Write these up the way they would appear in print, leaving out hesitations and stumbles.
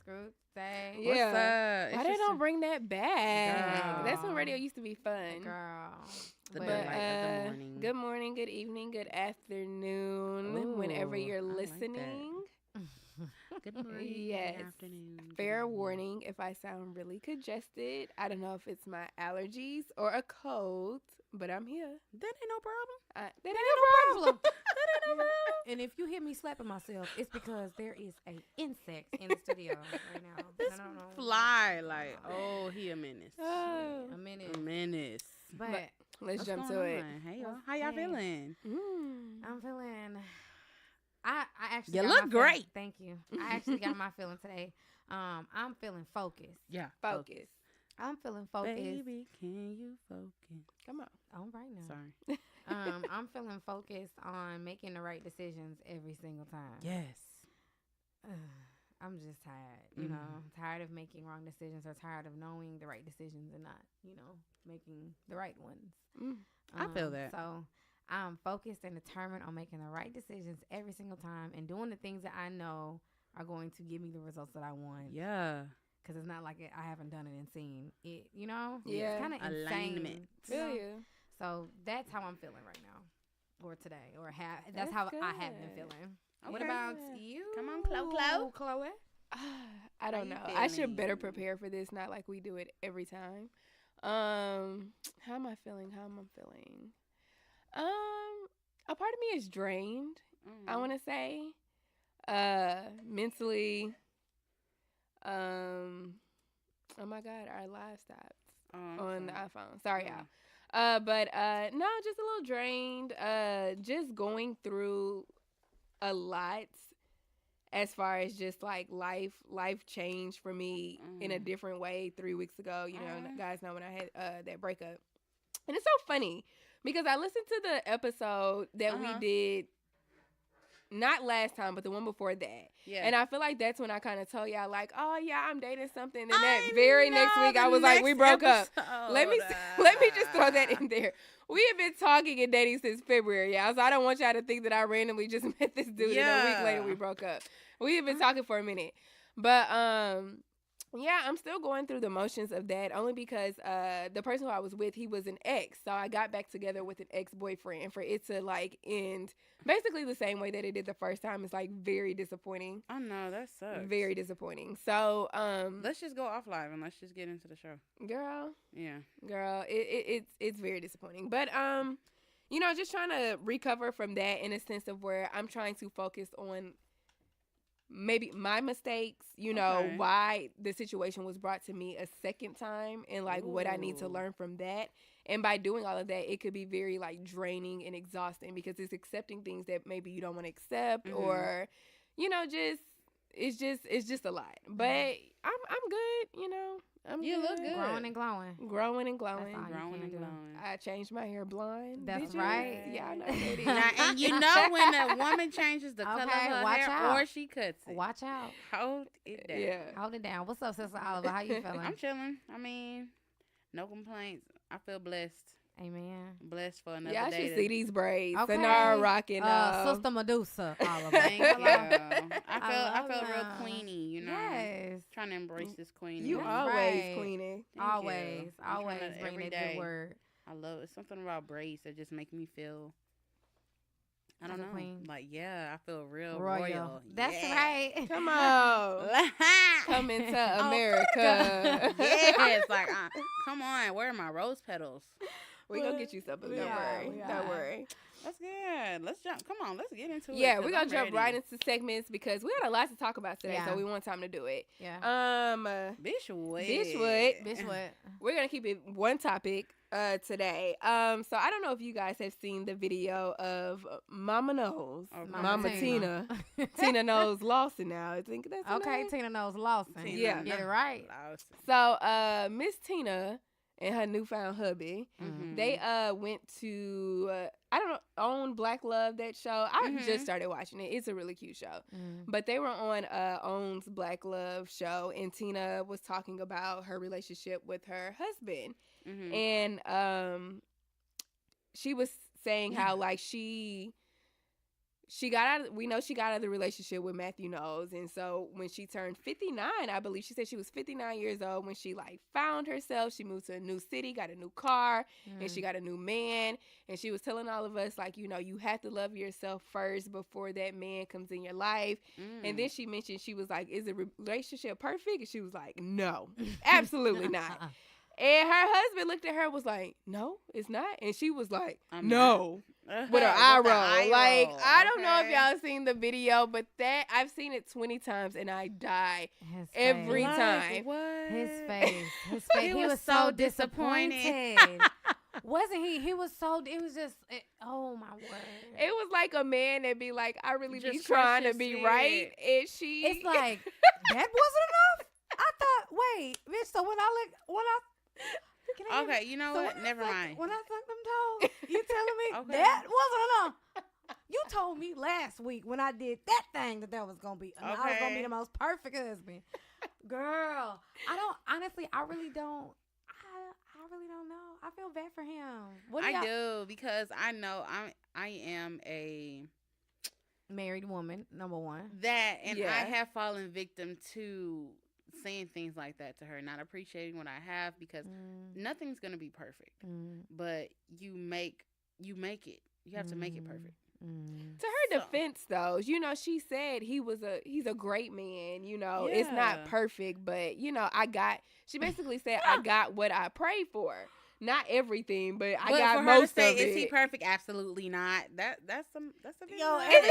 Scrooge say. Yeah. What's up? Why they don't bring that back? Girl. That's when radio used to be fun. Girl. The But, delight of the morning. Good morning, good evening, good afternoon, Ooh, whenever you're I like that. listening. Good morning. Yes. Good afternoon. good Fair evening. warning if I sound really congested. I don't know if it's my allergies or a cold, but I'm here. That ain't no problem. That That ain't ain't no no problem. problem. And if you hear me slapping myself, it's because there is a insect in the studio right now. This I don't know. fly like, oh, he a menace. Oh. A minute. A menace. But Let's What's jump going to it. on? Hey, y'all. How y'all Hey. feeling? I'm feeling. I actually. You got look my feeling- great. Thank you. I actually got my feeling today. I'm feeling focused. Yeah. Focus. I'm feeling focused. Baby, can you focus? Come on. Oh, right now. Sorry. I'm feeling focused on making the right decisions every single time. Yes. I'm just tired, you know, tired of making wrong decisions or tired of knowing the right decisions and not, making the right ones. I feel that. So I'm focused and determined on making the right decisions every single time and doing the things that I know are going to give me the results that I want. Yeah. Because it's not like I haven't done it and seen it, you know? Yeah. It's kind of insane. Alignment. you know? Feel you. So that's how I'm feeling right now. Or today. Or that's That's how I have been good. feeling. What Okay. about you? Come on, Chloe. Chloe? I don't you know. I should better feeling? prepare for this, not like we do it every time. How am I feeling? A part of me is drained, I want to say. Mentally. Oh my God, our live stopped on the iPhone. Sorry, y'all. But no, just a little drained. Just going through a lot as far as just like life changed for me in a different way 3 weeks ago. You know, guys know when I had that breakup. And it's so funny because I listened to the episode that we did not last time, but the one before that. Yeah. And I feel like that's when I kind of told y'all like, oh yeah, I'm dating something. And I that very next know week, I the was like, we next broke up. episode. Let me just throw that in there. We have been talking and dating since February, y'all. So I don't want y'all to think that I randomly just met this dude and a week later we broke up. We have been talking for a minute. But yeah, I'm still going through the motions of that only because the person who I was with, he was an ex. So I got back together with an ex-boyfriend. And for it to like end basically the same way that it did the first time is like very disappointing. I know, that sucks. Very disappointing. So Let's just go off live and let's just get into the show. girl, Yeah. it's very disappointing. But just trying to recover from that in a sense of where I'm trying to focus on maybe my mistakes, Okay. why the situation was brought to me a second time and like what I need to Ooh. learn from that. And by doing all of that, it could be very like draining and exhausting because it's accepting things that maybe you don't want to accept or, it's just a lot. But I'm good, I'm You good. look good. Growing and glowing. Growing and glowing. That's all you Growing can and do. glowing. I changed my hair blonde. That's bitches. right. Yeah, I know that is. Now, and you know when a woman changes the color Okay, of her watch hair out. or she cuts it. Watch out. Hold it down. Yeah. Hold it down. What's up, Sister Oliver? How you feeling? I'm chilling. I mean, no complaints. I feel blessed. Amen. Blessed for another Y'all day. should see these braids. Okay. Sonara rocking. Sister Medusa, Oliver. Thank you. I love feel real that. queeny, Yes. Trying to embrace this queenie. You That's always right. queening. Thank you. Always. I'm Always trying to bring every that day. good word. I love it. Something about braids that just make me feel. I don't Like a know. queen. Like, yeah, I feel real Royal. royal. That's Yeah. right. Come on. Come into America. Yes, like, come on. Where are my rose petals? We gonna get you something. Don't worry. we Don't are. worry. That's good. Let's jump. Come on, let's get into it. Yeah, 'cause we're gonna I'm jump ready. right into segments because we had a lot to talk about today, Yeah. so we want time to do it. Yeah. Bitch, what? Bitch, what? Bitch, what? We're gonna keep it one topic today. So I don't know if you guys have seen the video of Mama Knows, Oh, Mama Tina, Tina Knows Lawson. Now I think that's her Okay, name. Tina knows Lawson. Tina Yeah. Get it right. Lawson. So Miss Tina and her newfound hubby, Mhm. they went to I don't know, Own Black Love, that show. I Mhm. just started watching it. It's a really cute show. Mm. But they were on Own's Black Love show, and Tina was talking about her relationship with her husband. Mhm. And she was saying how like she we know she got out of the relationship with Matthew Knowles. And so when she turned 59, I believe she said she was 59 years old when she like found herself. She moved to a new city, got a new car, and she got a new man. And she was telling all of us, like, you know, you have to love yourself first before that man comes in your life. And then she mentioned, she was like, is the relationship perfect? And she was like, no, absolutely not. And her husband looked at her and was like, no, it's not. And she was like, no. With her eye roll. Like, I don't know if y'all seen the video, but that I've seen it 20 times and I die every time. What? His face. He was so disappointed. Wasn't he? He was so, it was just, oh my word. It was like a man that be like, I really just be trying to be right. And it's like, that wasn't enough? I thought, wait, bitch, so when I okay, you know what? Never mind. When I sucked them toes, you telling me that wasn't enough? You told me last week when I did that thing that was gonna be, I was gonna be the most perfect husband. Girl, I really don't know. I feel bad for him. I do, because I know I am a married woman, number one. That, and I have fallen victim to saying things like that to her, not appreciating what I have, because nothing's gonna be perfect, but you make it. You have to make it perfect. To her defense, though, you know, she said he's a great man. You know, it's not perfect, but you know, she basically said I got what I prayed for. Not everything, but I got for most her to say, of it. Is he perfect? Absolutely not. That's a big every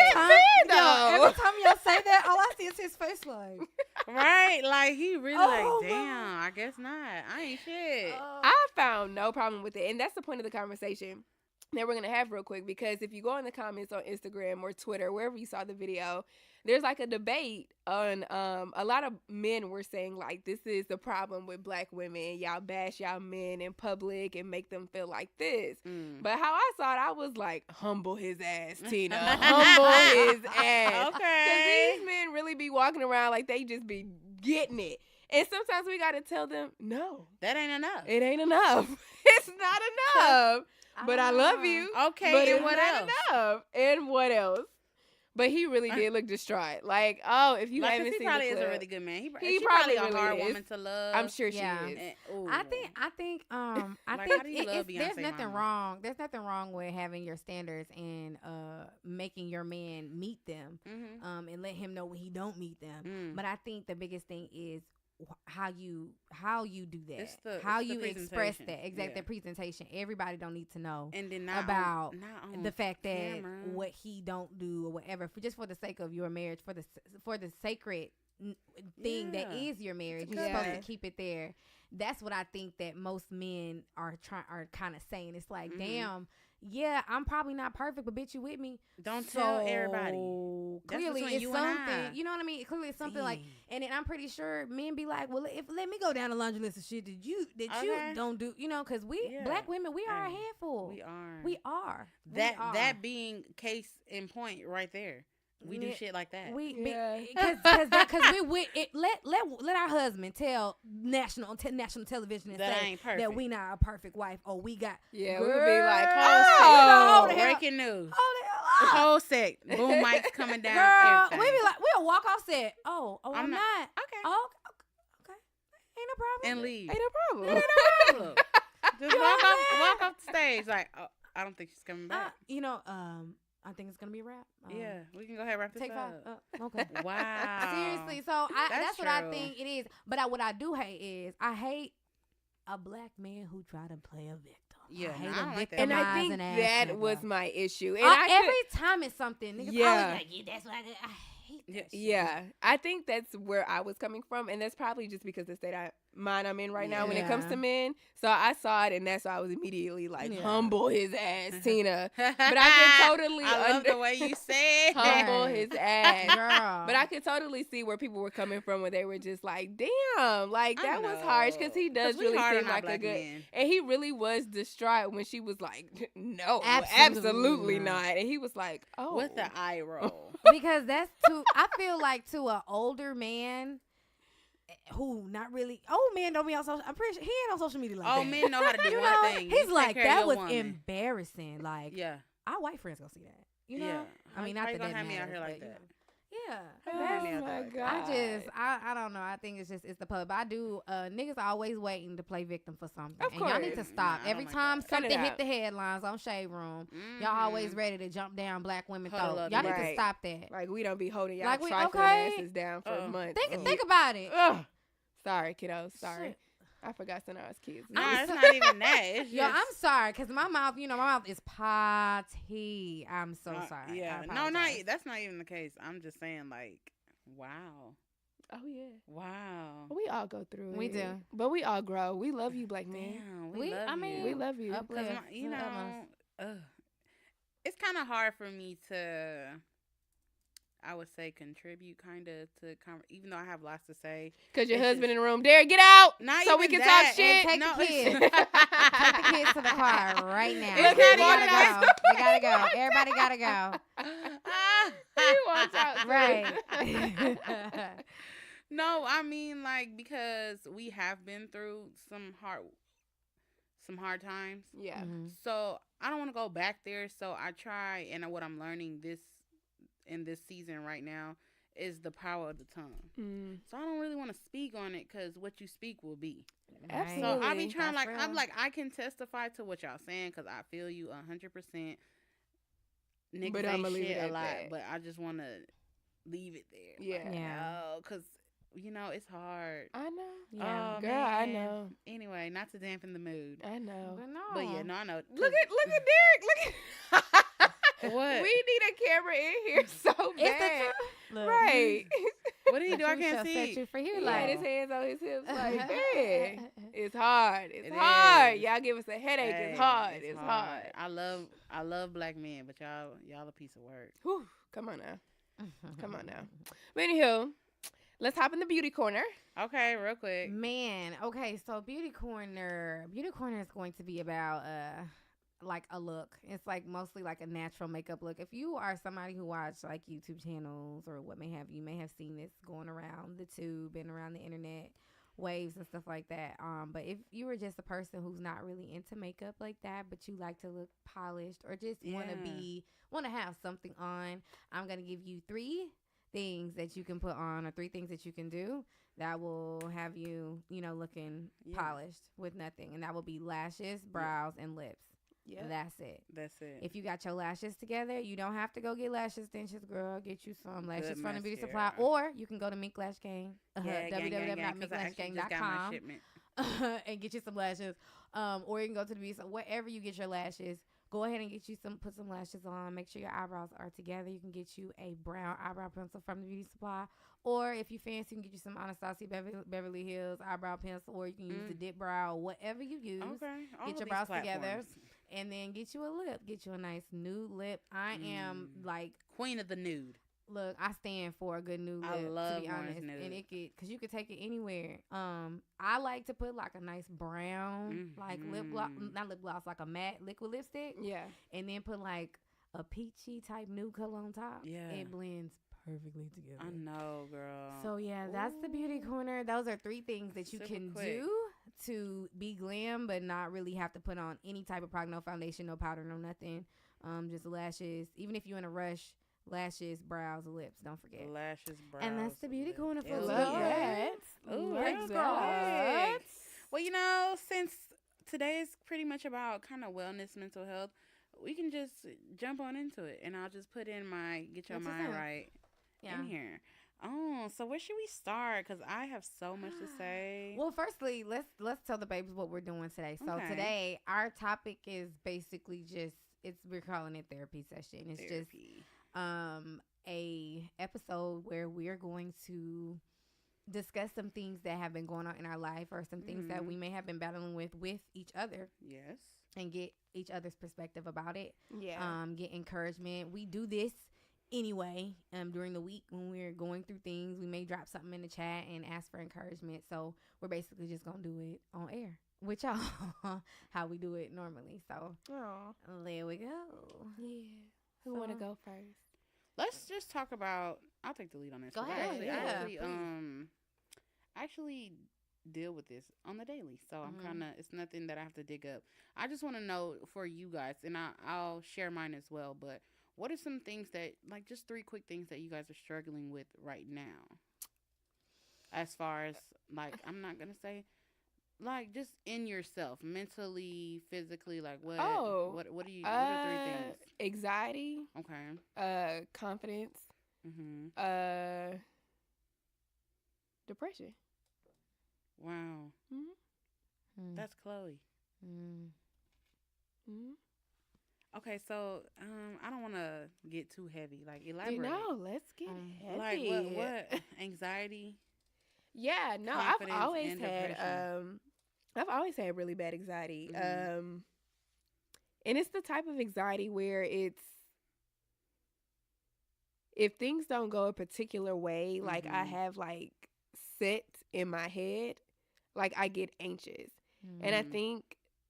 time y'all say that, all I see is his face, like right, like he really like, damn. I guess not. I ain't shit. I found no problem with it, and that's the point of the conversation that we're gonna have real quick, because if you go in the comments on Instagram or Twitter, wherever you saw the video, there's like a debate on a lot of men were saying like, this is the problem with black women, y'all bash y'all men in public and make them feel like this. But how I saw it, I was like, humble his ass, Tina. Humble his ass. Okay, because these men really be walking around like they just be getting it. And sometimes we gotta tell them, no, that ain't enough. It ain't enough. It's not enough. But I love you. Okay, but and what else? Enough. And what else? But he really did look distraught. Like, oh, if you haven't seen the clip, he probably is a really good man. He probably a really hard is. woman to love. I'm sure she is. And, I think there's nothing wrong. There's nothing wrong with having your standards and making your man meet them, and let him know when he don't meet them. But I think the biggest thing is how you do that, how you express that. Exactly, the presentation. Everybody don't need to know and then about on the fact that camera. What he don't do or whatever, just for the sake of your marriage, for the sacred thing that is your marriage. You're supposed to keep it there. That's what I think that most men are kind of saying. It's like, damn. Yeah, I'm probably not perfect, but bitch, you with me. Don't tell everybody. Clearly, it's something. You know what I mean? Clearly, it's something like, and then I'm pretty sure men be like, well, let me go down the laundry list of shit that you don't do. You know, because we black women, we are a handful. We are. That being case in point right there. We do shit like that. Because we would let our husband tell national television and say that we not a perfect wife. Oh, we got we would be like, breaking news. Whole set, boom mics coming down. Girl, we be like, we'll walk off set. Oh, I'm not. Okay. Oh, okay. Ain't no problem. And leave. Ain't no problem. Ain't no problem. Just walk off the stage like, I don't think she's coming back. I think it's gonna be a wrap. Yeah, we can go ahead and wrap this up. Okay. Wow. Seriously, so that's what I think it is. But what I do hate is I hate a black man who try to play a victim. Yeah, I hate a victim. And I think that was my issue. And every time it's something, niggas always like, that's what I hate that shit. Yeah, I think that's where I was coming from, and that's probably just because the state I'm in right now when it comes to men. So I saw it, and that's why I was immediately like, humble his ass, Tina. But I could totally I love the way you said humble his ass. Girl. But I could totally see where people were coming from when they were just like, damn, like that was harsh, because he does really seem like a good man. And he really was distraught when she was like, no, absolutely not. And he was like, oh. With the eye roll. Because that's I feel like to an older man who not really, old men don't be on social, I'm pretty sure he ain't on social media like that. Old men know how to do one thing. He's like, that was embarrassing. Like, yeah. our white friends gonna see that. You know, I mean, not that gonna have matters, me out here like that. Yeah. Oh my God. I don't know. I think it's the public. But I do. Niggas always waiting to play victim for something. Of course. Y'all need to stop. Every time something hit the headlines on Shade Room, y'all always ready to jump down black women throat. Y'all need to stop that. Like we don't be holding y'all trifling asses down for months. Think about it. Ugh. Sorry, kiddos. Sorry. Shit. I forgot some of us kids. Nah, it's not even that. It's Yo, I'm sorry, because my mouth, my mouth is potty. I'm so sorry. Yeah. No, that's not even the case. I'm just saying, like, wow. Oh, yeah. Wow. We all go through it. We do. But we all grow. We love you, black men. Damn, we love you. It's kind of hard for me to... I would say contribute kind of to even though I have lots to say. Because your husband in the room. Derek, get out so we can talk shit. Take the kids. Take the kids to the car right now. Look, they gotta go. Everybody gotta go. He wants out. Right. No, I mean, like, because we have been through some hard times. Yeah. Mm-hmm. So I don't want to go back there. So I try, and what I'm learning in this season right now is the power of the tongue. So I don't really want to speak on it because what you speak will be. Absolutely. So I be trying I can testify to what y'all saying because I feel you 100%. Niggas but say leave shit it a lot, that. but I just want to leave it there. Yeah. Because it's hard. I know. Yeah, girl, man. I know. Anyway, not to dampen the mood. I know. But yeah, no, I know. Look at Derek. Look at. What? We need a camera in here so bad. Look, right. What did he do? I can't see. You for here, He like. had his hands on his hips like, hey, it's hard. It's hard. Y'all give us a headache. It's hard. It's hard. I love black men, but y'all a piece of work. Whew. Come on now. Come on now. But anywho, let's hop in the beauty corner. Okay, real quick. Man, okay, so beauty corner is going to be about like a look. It's like mostly like a natural makeup look. If you are somebody who watch like YouTube channels or what you may have seen this going around the tube and around the internet waves and stuff like that. But if you were just a person who's not really into makeup like that, but you like to look polished or just want to have something on, I'm gonna give you 3 things that you can put on or 3 things that you can do that will have you, looking polished with nothing. And that will be lashes, brows, and lips. Yeah, that's it. If you got your lashes together, you don't have to go get lash extensions, girl. Get you some lashes from the beauty supply, or you can go to Mink Lash Gang, www.minklashgang.com, and get you some lashes. Or you can go to the beauty supply, wherever you get your lashes. Go ahead and get you put some lashes on. Make sure your eyebrows are together. You can get you a brown eyebrow pencil from the beauty supply. Or if you fancy, you can get you some Anastasia Beverly Hills eyebrow pencil. Or you can use the dip brow, whatever you use. Okay. Get your brows together. And then get you a lip. Get you a nice nude lip. I am like queen of the nude. Look, I stand for a good nude lip. I love to be honest, nude. And because you could take it anywhere. I like to put like a nice brown, like lip gloss, not lip gloss, like a matte liquid lipstick. Yeah, and then put like a peachy type nude color on top. Yeah, it blends perfectly together. I know, girl. So yeah, that's the beauty corner. Those are 3 things that you can do to be glam, but not really have to put on any type of product, no foundation, no powder, no nothing. Just lashes. Even if you're in a rush, lashes, brows, lips. Don't forget lashes, brows. And that's the beauty corner for that. Well, since today is pretty much about kind of wellness, mental health, we can just jump on into it, and I'll just put in my get your mind right in here. Oh, so where should we start? Because I have so much to say. Well, firstly, let's tell the babes what we're doing today. So today, our topic is basically we're calling it therapy session. It's just a episode where we're going to discuss some things that have been going on in our life or some things that we may have been battling with each other. Yes. And get each other's perspective about it. Yeah. Get encouragement. We do this anyway, during the week when we're going through things. We may drop something in the chat and ask for encouragement. So we're basically just going to do it on air with y'all, how we do it normally. So there we go. Yeah. Who want to go first? Let's just talk about, I'll take the lead on this. Go ahead. I actually deal with this on the daily. So I'm it's nothing that I have to dig up. I just want to know for you guys, and I'll share mine as well, but what are some things that, like, just 3 quick things that you guys are struggling with right now? As far as, like, I'm not going to say, like, just in yourself, mentally, physically, like, what are 3 things? Anxiety. Okay. Confidence. Mm-hmm. Depression. Wow. Mm-hmm. That's Chloe. Mm-hmm. Okay, so I don't want to get too heavy. Like, elaborate. No, let's get heavy. Like what? Anxiety? Yeah, no, I've always had really bad anxiety. Mm-hmm. And it's the type of anxiety where it's, if things don't go a particular way, like I have like set in my head, like I get anxious. And I think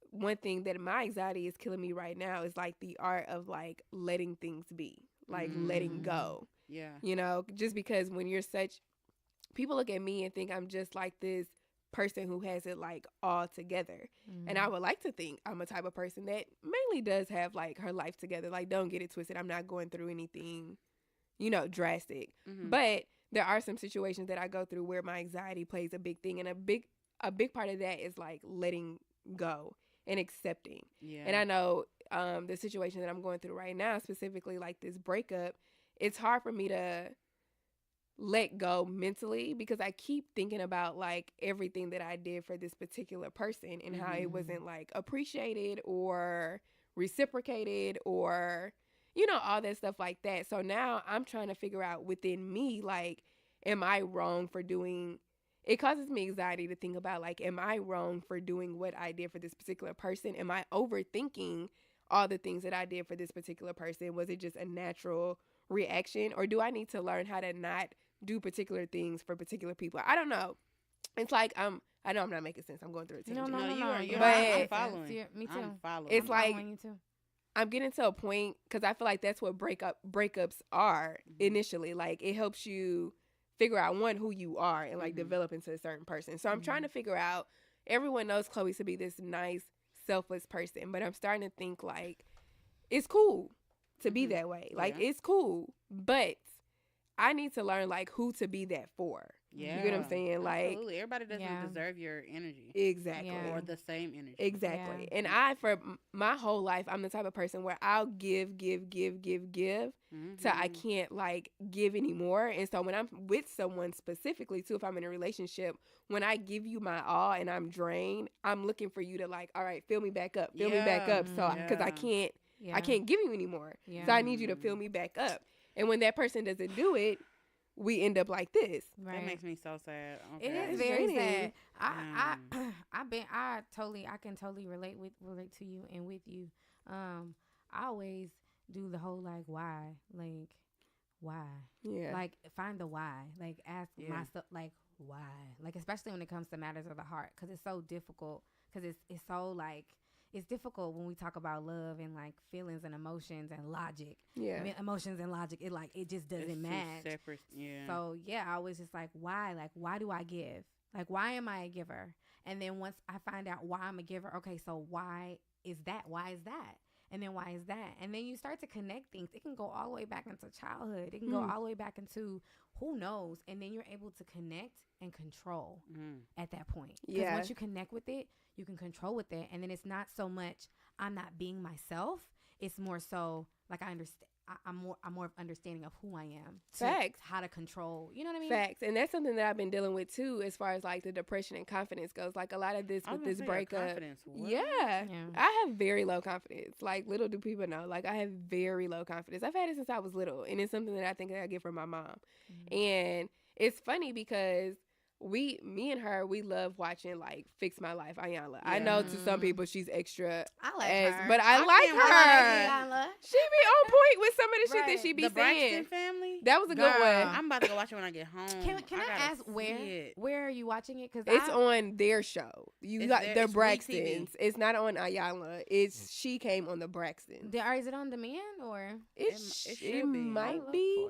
one thing that my anxiety is killing me right now is like the art of like letting things be, like letting go. Yeah. You know, just because when you're people look at me and think I'm just like this person who has it like all together. And I would like to think I'm a type of person that mainly does have like her life together. Like, don't get it twisted. I'm not going through anything, you know, drastic. But there are some situations that I go through where my anxiety plays a big thing. And a big part of that is like letting go and accepting. Yeah. And I know the situation that I'm going through right now, specifically like this breakup, it's hard for me to let go mentally because I keep thinking about like everything that I did for this particular person and how it wasn't like appreciated or reciprocated or, you know, all that stuff like that. So now I'm trying to figure out within me, like, am I wrong for doing, it causes me anxiety to think about like, am I wrong for doing what I did for this particular person? Am I overthinking all the things that I did for this particular person? Was it just a natural reaction, or do I need to learn how to not do particular things for particular people? I don't know. It's like I know I'm not making sense. I'm going through it. No, you're but I'm following. Me too. I'm following. It's like you too. I'm getting to a point because I feel like that's what breakups are initially. Like, it helps you figure out, one, who you are and like develop into a certain person. So I'm trying to figure out, everyone knows Chloe to be this nice, selfless person, but I'm starting to think like it's cool to be that way. Like, it's cool, but I need to learn like who to be that for. Yeah. You get what I'm saying? Like, absolutely. Everybody doesn't deserve your energy. Exactly. Or the same energy. Exactly. Yeah. And for my whole life, I'm the type of person where I'll give till I can't like give anymore. And so when I'm with someone specifically too, if I'm in a relationship, when I give you my all and I'm drained, I'm looking for you to like, all right, fill me back up. Fill me back up. So, because I can't give you anymore. Yeah. So I need you to fill me back up. And when that person doesn't do it, we end up like this. Right. That makes me so sad. Okay. It is very sad. I can totally relate to you and with you. I always do the whole like why. Yeah. Like, find the why. Like, ask myself like why. Like, especially when it comes to matters of the heart, because it's so difficult. Because it's so like, it's difficult when we talk about love and like feelings and emotions and logic. Yeah. I mean, emotions and logic, it just doesn't match. Separate. Yeah. So I was just like, why? Like, why do I give? Like, why am I a giver? And then once I find out why I'm a giver, okay, so why is that? Why is that? And then why is that? And then you start to connect things. It can go all the way back into childhood. It can go all the way back into who knows. And then you're able to connect and control at that point. Because once you connect with it, you can control with it. And then it's not so much I'm not being myself. It's more so like I understand. I'm more of understanding of who I am. Facts. How to control. You know what I mean? Facts. And that's something that I've been dealing with too, as far as like the depression and confidence goes. Like, a lot of this with this breakup. Yeah. I have very low confidence. Like, little do people know. Like, I have very low confidence. I've had it since I was little. And it's something that I think that I get from my mom. And it's funny because me and her, we love watching like Fix My Life, Iyanla. I know to some people she's extra, I like her, but I like her. She be on point with some of the shit that she be the saying. Braxton Family, that was a good one. I'm about to go watch it when I get home. Can I ask where are you watching it? Because it's on their show. You got the Braxtons. It's not on Iyanla. She came on the Braxtons. Is it on demand or it might be?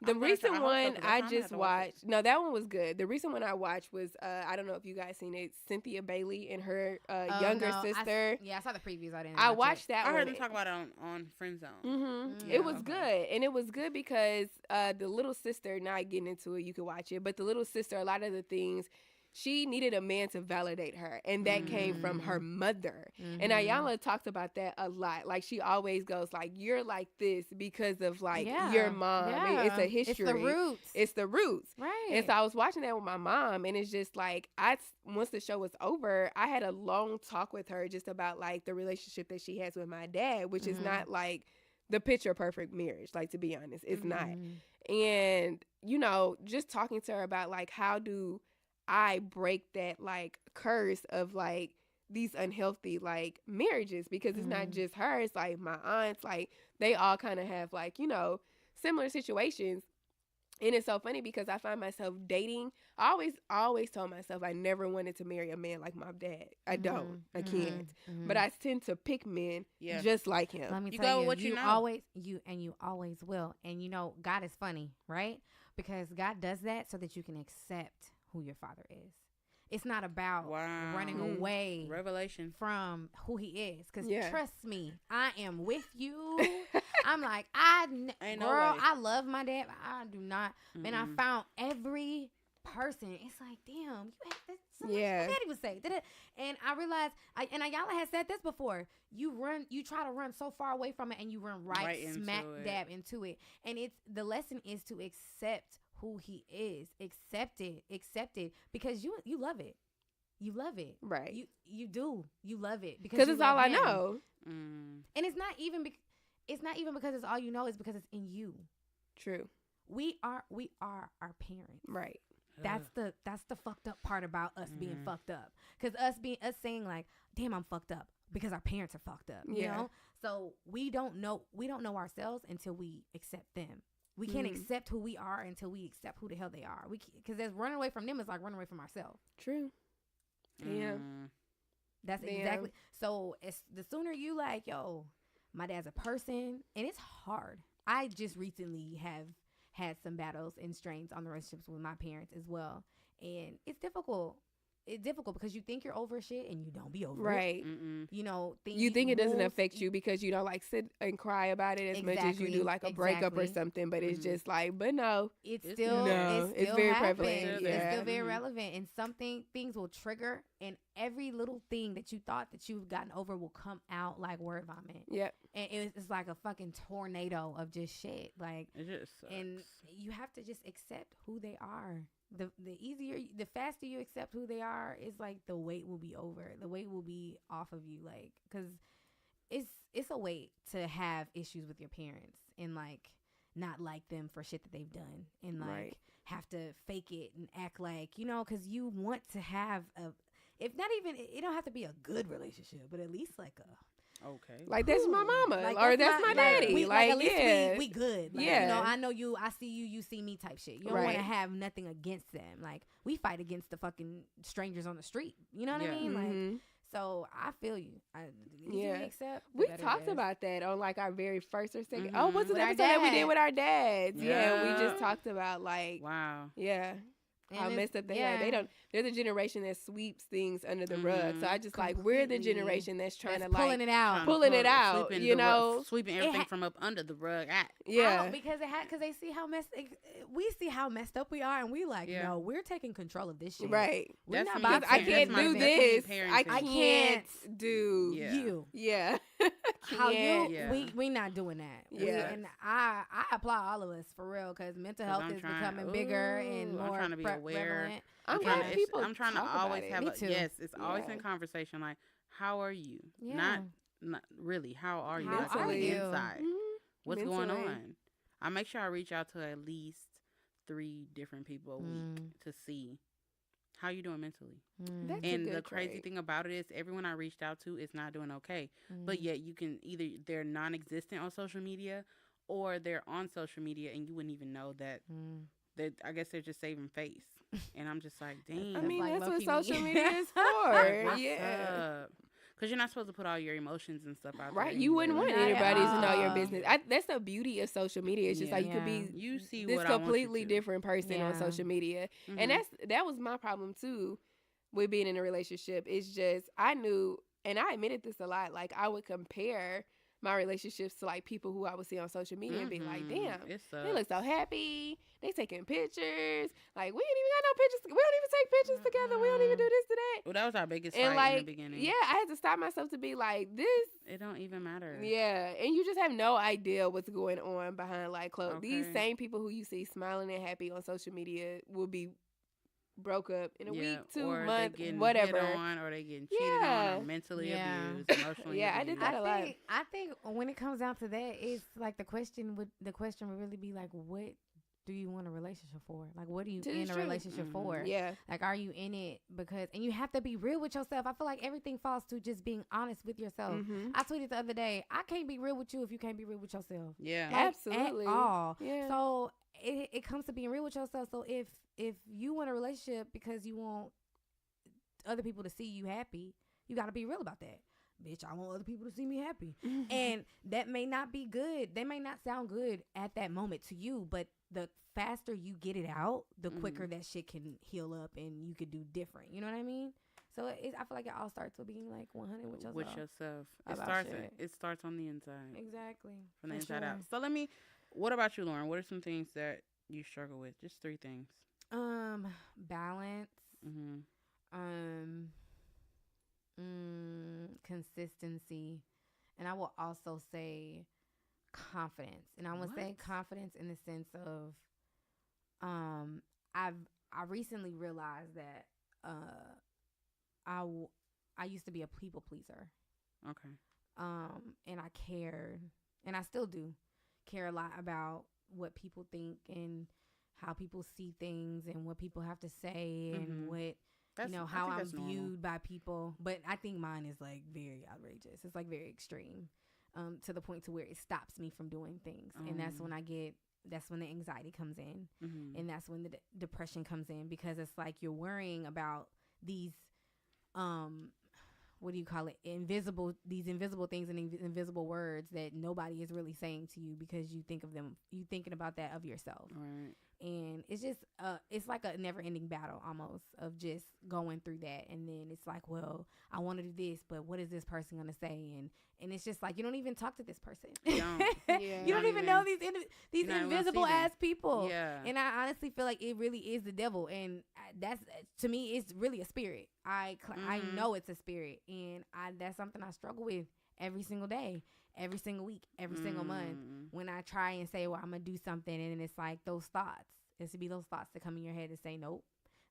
The recent one I just watched. No, that one was good. The recent one I watched was I don't know if you guys seen it. Cynthia Bailey and her younger sister. I saw the previews. I watched that. I heard them talk about it on Friend Zone. Mm-hmm. Yeah, it was good, and it was good because the little sister. Not getting into it, you can watch it. But the little sister, a lot of the things. She needed a man to validate her, and that came from her mother. And Iyanla talked about that a lot. Like, she always goes, like, you're like this because of, like, your mom. Yeah. I mean, it's a history. It's the roots. Right. And so I was watching that with my mom, and it's just, like, once the show was over, I had a long talk with her just about, like, the relationship that she has with my dad, which is not, like, the picture perfect marriage. Like, to be honest, it's not. And, you know, just talking to her about, like, how do I break that, like, curse of, like, these unhealthy, like, marriages, because it's not just her. It's, like, my aunts, like, they all kind of have, like, you know, similar situations. And it's so funny because I find myself dating. I always told myself I never wanted to marry a man like my dad. I don't. I can't. But I tend to pick men just like him. Let me tell you, you always will. And, you know, God is funny, right? Because God does that so that you can accept who your father is. It's not about running away revelation from who he is. Because trust me, I am with you. I'm like, girl, I love my dad, but I do not. Man, I found every person. It's like, damn, you have this. So daddy would say. And I realized, and Iyanla has said this before. You try to run so far away from it, and you run right smack dab into it. And the lesson is to accept who he is. Accept it because you love it. You love it. Right. You do. You love it because it's all I know. And it's not even because it's all you know, it's because it's in you. True. We are our parents. Right. That's the fucked up part about us being fucked up. Cuz us saying like, damn, I'm fucked up because our parents are fucked up, you know? So we don't know ourselves until we accept them. We can't accept who we are until we accept who the hell they are. Because running away from them is like running away from ourselves. True. Yeah. That's exactly. So the sooner you like, yo, my dad's a person, and it's hard. I just recently have had some battles and strains on the relationships with my parents as well. And it's difficult. It's difficult because you think you're over shit and you don't be over it. You know, you think it doesn't affect you because you don't like sit and cry about it as much as you do like a breakup or something. But it's just like, but no, it's still very prevalent. It's still very relevant, and things will trigger, and every little thing that you thought that you've gotten over will come out like word vomit. Yep. And it's like a fucking tornado of just shit. Like, it just sucks. And you have to just accept who they are. The faster you accept who they are, is like the weight will be over. The weight will be off of you, like, because it's a weight to have issues with your parents and like not like them for shit that they've done and like have to fake it and act like, you know, because you want to have if not even, it don't have to be a good relationship, but at least like a. Okay. Like, that's my mama, like, or that's my daddy. Like, at least we good. Like, yeah. You know, I know you, I see you, you see me type shit. You don't want to have nothing against them. Like, we fight against the fucking strangers on the street. You know what I mean? Like, so I feel you. We talked about that on like our very first or second. Oh, what's the episode that we did with our dads? Yeah, we just talked about like, how messed up they are. They don't. They're the generation that sweeps things under the rug. So I just we're the generation that's trying to like pulling it out, you know, sweeping everything from up under the rug. Because they see how we see how messed up we are, and we like, no, we're taking control of this shit. Right. We're not about I can't do this. I can't do you. Yeah. We not doing that. And I applaud all of us for real, because mental health is becoming bigger and more prevalent. I'm trying to always have it's always in conversation, like, how are you? Not really, how are you? How are you inside? What's going on? I make sure I reach out to at least 3 different people a week to see how you doing mentally. And the crazy thing about it is, everyone I reached out to is not doing okay. But yet you can either they're non-existent on social media, or they're on social media and you wouldn't even know that. I guess they're just saving face. And I'm just like, damn. I mean, that's what social media is for. Yeah. Because you're not supposed to put all your emotions and stuff out there. Right. You wouldn't want anybody to know your business. That's the beauty of social media. It's just like you could be this completely different person on social media. Mm-hmm. And that was my problem too with being in a relationship. It's just I knew, and I admitted this a lot, like I would compare my relationships to like people who I would see on social media and be like, damn, they look so happy. They taking pictures. Like, we ain't even got no pictures. We don't even take pictures together. We don't even do this today. Well, that was our biggest fight in the beginning. Yeah, I had to stop myself to be like, this. It don't even matter. Yeah, and you just have no idea what's going on behind like clothes. Okay. These same people who you see smiling and happy on social media will be broke up in a week, 2 months, whatever. Hit on, or they getting cheated on, or mentally abused, emotionally abused. I did that a lot. I think when it comes down to that, it's like the question would really be like, what do you want a relationship for? Like, what are you in a relationship for? Yeah. Like, are you in it because, and you have to be real with yourself. I feel like everything falls to just being honest with yourself. Mm-hmm. I tweeted the other day, I can't be real with you if you can't be real with yourself. Yeah. Like, absolutely. At all. Yeah. So it comes to being real with yourself. So if you want a relationship because you want other people to see you happy, you got to be real about that. Bitch, I want other people to see me happy. And that may not be good. They may not sound good at that moment to you, but the faster you get it out, the quicker that shit can heal up and you could do different. You know what I mean? So I feel like it all starts with being like 100 with yourself. With yourself. It starts on the inside. Exactly. From the inside out. So what about you, Lauren? What are some things that you struggle with? Just 3 things. Balance. Consistency, and I will also say confidence. And I will say confidence in the sense of I recently realized that I used to be a people pleaser. Okay. And I cared, and I still do care a lot about what people think and how people see things and what people have to say and what how I'm viewed by people. But I think mine is like very outrageous. It's like very extreme, to the point to where it stops me from doing things. And that's when the anxiety comes in, and that's when the depression comes in, because it's like you're worrying about these what do you call it, invisible things and invisible words that nobody is really saying to you, because you thinking about that of yourself. Right. And it's just it's like a never ending battle almost of just going through that. And then it's like, well, I want to do this, but what is this person going to say? And it's just like, you don't even talk to this person. You don't even know these invisible ass people. Yeah. And I honestly feel like it really is the devil. And that's, to me, it's really a spirit. I know it's a spirit. And that's something I struggle with every single day, every single week, every single month, when I try and say, well, I'm going to do something. And it's like those thoughts. It's to be those thoughts that come in your head and say, nope,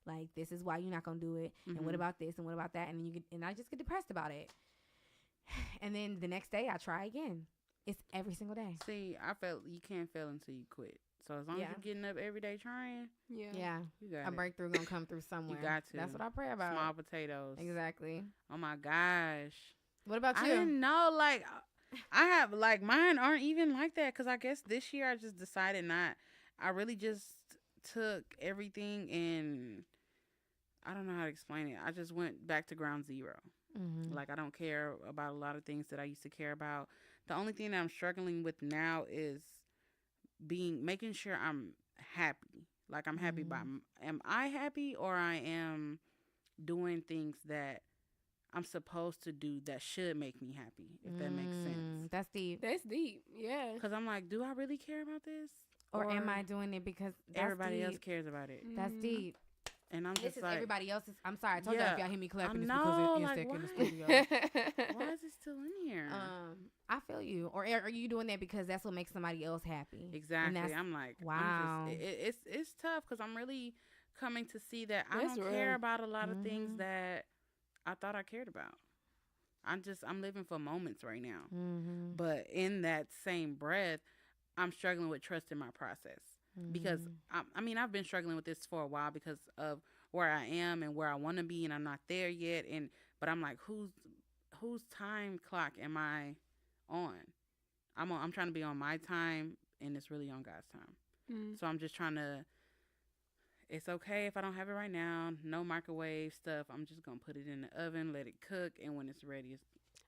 like, this is why you're not going to do it. And what about this? And what about that? And I just get depressed about it. And then the next day I try again. It's every single day. See, I felt you can't fail until you quit. So as long as you're getting up every day trying, you got a breakthrough gonna come through somewhere. You got to. That's what I pray about. Small potatoes. Exactly. Oh my gosh. What about you? I didn't know. Like, I have mine aren't even like that, because I guess this year I just decided not. I really just took everything and I don't know how to explain it. I just went back to ground zero. Like, I don't care about a lot of things that I used to care about. The only thing that I'm struggling with now is making sure I'm happy. Like, I'm happy am I happy, or I am doing things that I'm supposed to do that should make me happy, if that makes sense. That's deep. That's deep. Yeah. Because I'm like, do I really care about this? Or am I doing it because everybody else cares about it? That's deep. And I'm this just like, everybody else's. I'm sorry, I told y'all if y'all hear me clapping, it's because it's stuck in the studio. Why is it still in here? I feel you. Or are you doing that because that's what makes somebody else happy? Exactly. I'm like, wow. It's tough, because I'm really coming to see that I don't care about a lot of things that I thought I cared about. I'm living for moments right now. But in that same breath, I'm struggling with trust in my process. Because I've been struggling with this for a while because of where I am and where I want to be, and I'm not there yet. But I'm like, whose time clock am I on? I'm trying to be on my time, and it's really on God's time. So I'm just trying to. it's okay if I don't have it right now. No microwave stuff. I'm just gonna put it in the oven, let it cook, and when it's ready,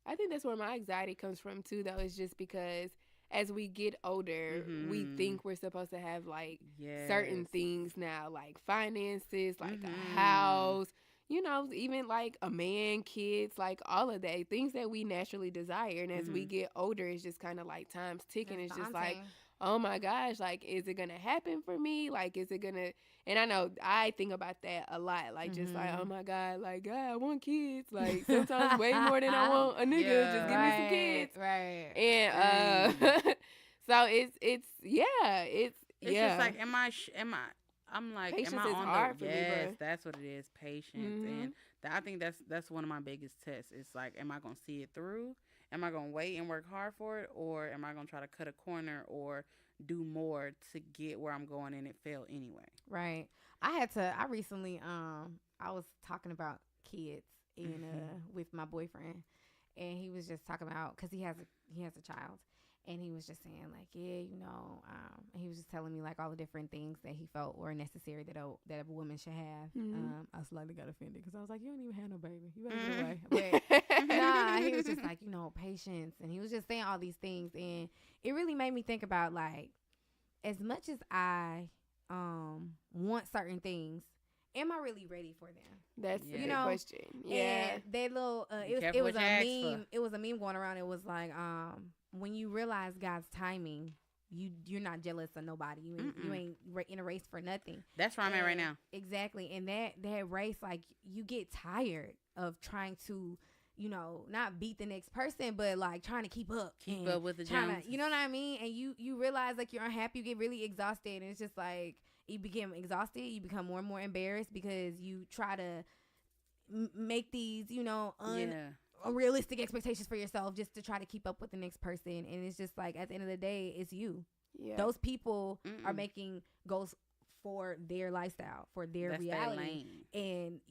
I think that's where my anxiety comes from too, though. Is just because as we get older, we think we're supposed to have like certain things now, like finances, like a house, you know, even like a man, kids, like all of that, things that we naturally desire. And as we get older, it's just kind of like time's ticking. It's just like, oh my gosh, like, is it going to happen for me? Like, is it going to, and I know I think about that a lot. Like, just like, oh my God, like, God, I want kids. Like, sometimes way more than I want a nigga. Just give me some kids. Right. And, so it's just like, I'm like, patience am I is on hard the, for me, yes, bro. that's what it is, patience. And I think that's one of my biggest tests. It's like, am I going to see it through? Am I going to wait and work hard for it? Or am I going to try to cut a corner or do more to get where I'm going and it failed anyway? Right. I recently, I was talking about kids with my boyfriend, and he was just talking about, cause he has a child, and he was just saying like, yeah, you know, he was just telling me like all the different things that he felt were necessary that a woman should have. I slightly got offended because I was like, you don't even have no baby, you better get away. But nah, he was just like, you know, patience, and he was just saying all these things, and it really made me think about like, as much as I want certain things, am I really ready for them? That's the question. Yeah. And that little it was a meme. It was a meme going around. It was like when you realize God's timing, you're not jealous of nobody. You ain't in a race for nothing. That's where I'm at right now. Exactly. And that race, like, you get tired of trying to, you know, not beat the next person, but like trying to keep up with the Joneses. You know what I mean? And you realize like you're unhappy, you get really exhausted, and it's just like you become exhausted, you become more and more embarrassed because you try to make these, you know, unrealistic expectations for yourself just to try to keep up with the next person. And it's just like, at the end of the day, it's you. Yeah. Those people are making goals for their lifestyle, for their reality, and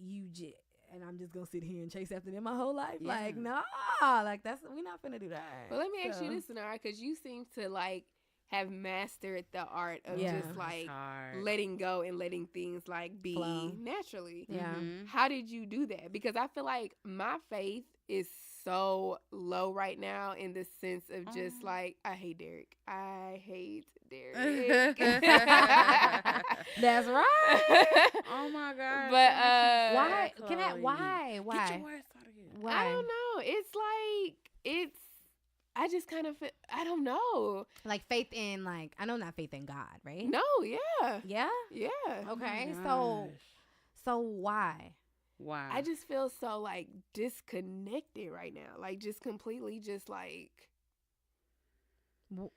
and I'm just gonna sit here and chase after them my whole life. Yeah. Like, nah, like we're not gonna do that. Well, let me ask you this, Sanara, because you seem to like have mastered the art of just like letting go and letting things like be naturally. Yeah. How did you do that? Because I feel like my faith is so low right now in the sense of just like, I hate Derek. That's right. Oh my God. But why? Why? Get your words out of here. Why? I don't know. I just kind of feel, I don't know. Like faith in, like, I know not faith in God, right? No, yeah. Yeah? Yeah. Okay, so why? Why? I just feel so, like, disconnected right now. Like, just completely just, like.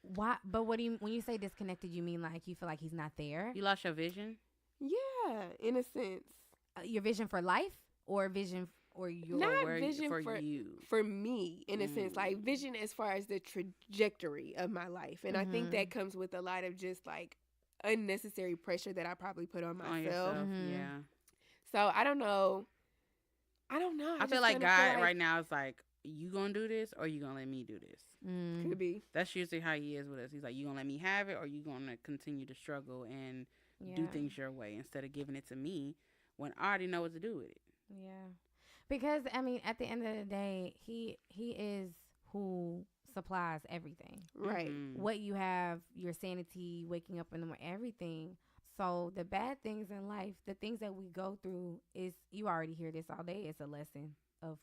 Why? But what do you, when you say disconnected, you mean, like, you feel like he's not there? You lost your vision? Yeah, in a sense. Your vision for life or vision or your vision for you, for me, in a sense, like vision as far as the trajectory of my life. And I think that comes with a lot of just like unnecessary pressure that I probably put on myself. Yeah. So I don't know. I feel like God right now is like, you gonna do this or you gonna let me do this? Could be. That's usually how he is with us. He's like, you gonna let me have it or you gonna continue to struggle and do things your way instead of giving it to me when I already know what to do with it. Yeah. Because, I mean, at the end of the day, he is who supplies everything. Right. What you have, your sanity, waking up in the morning, everything. So the bad things in life, the things that we go through, is, you already hear this all day, it's a lesson of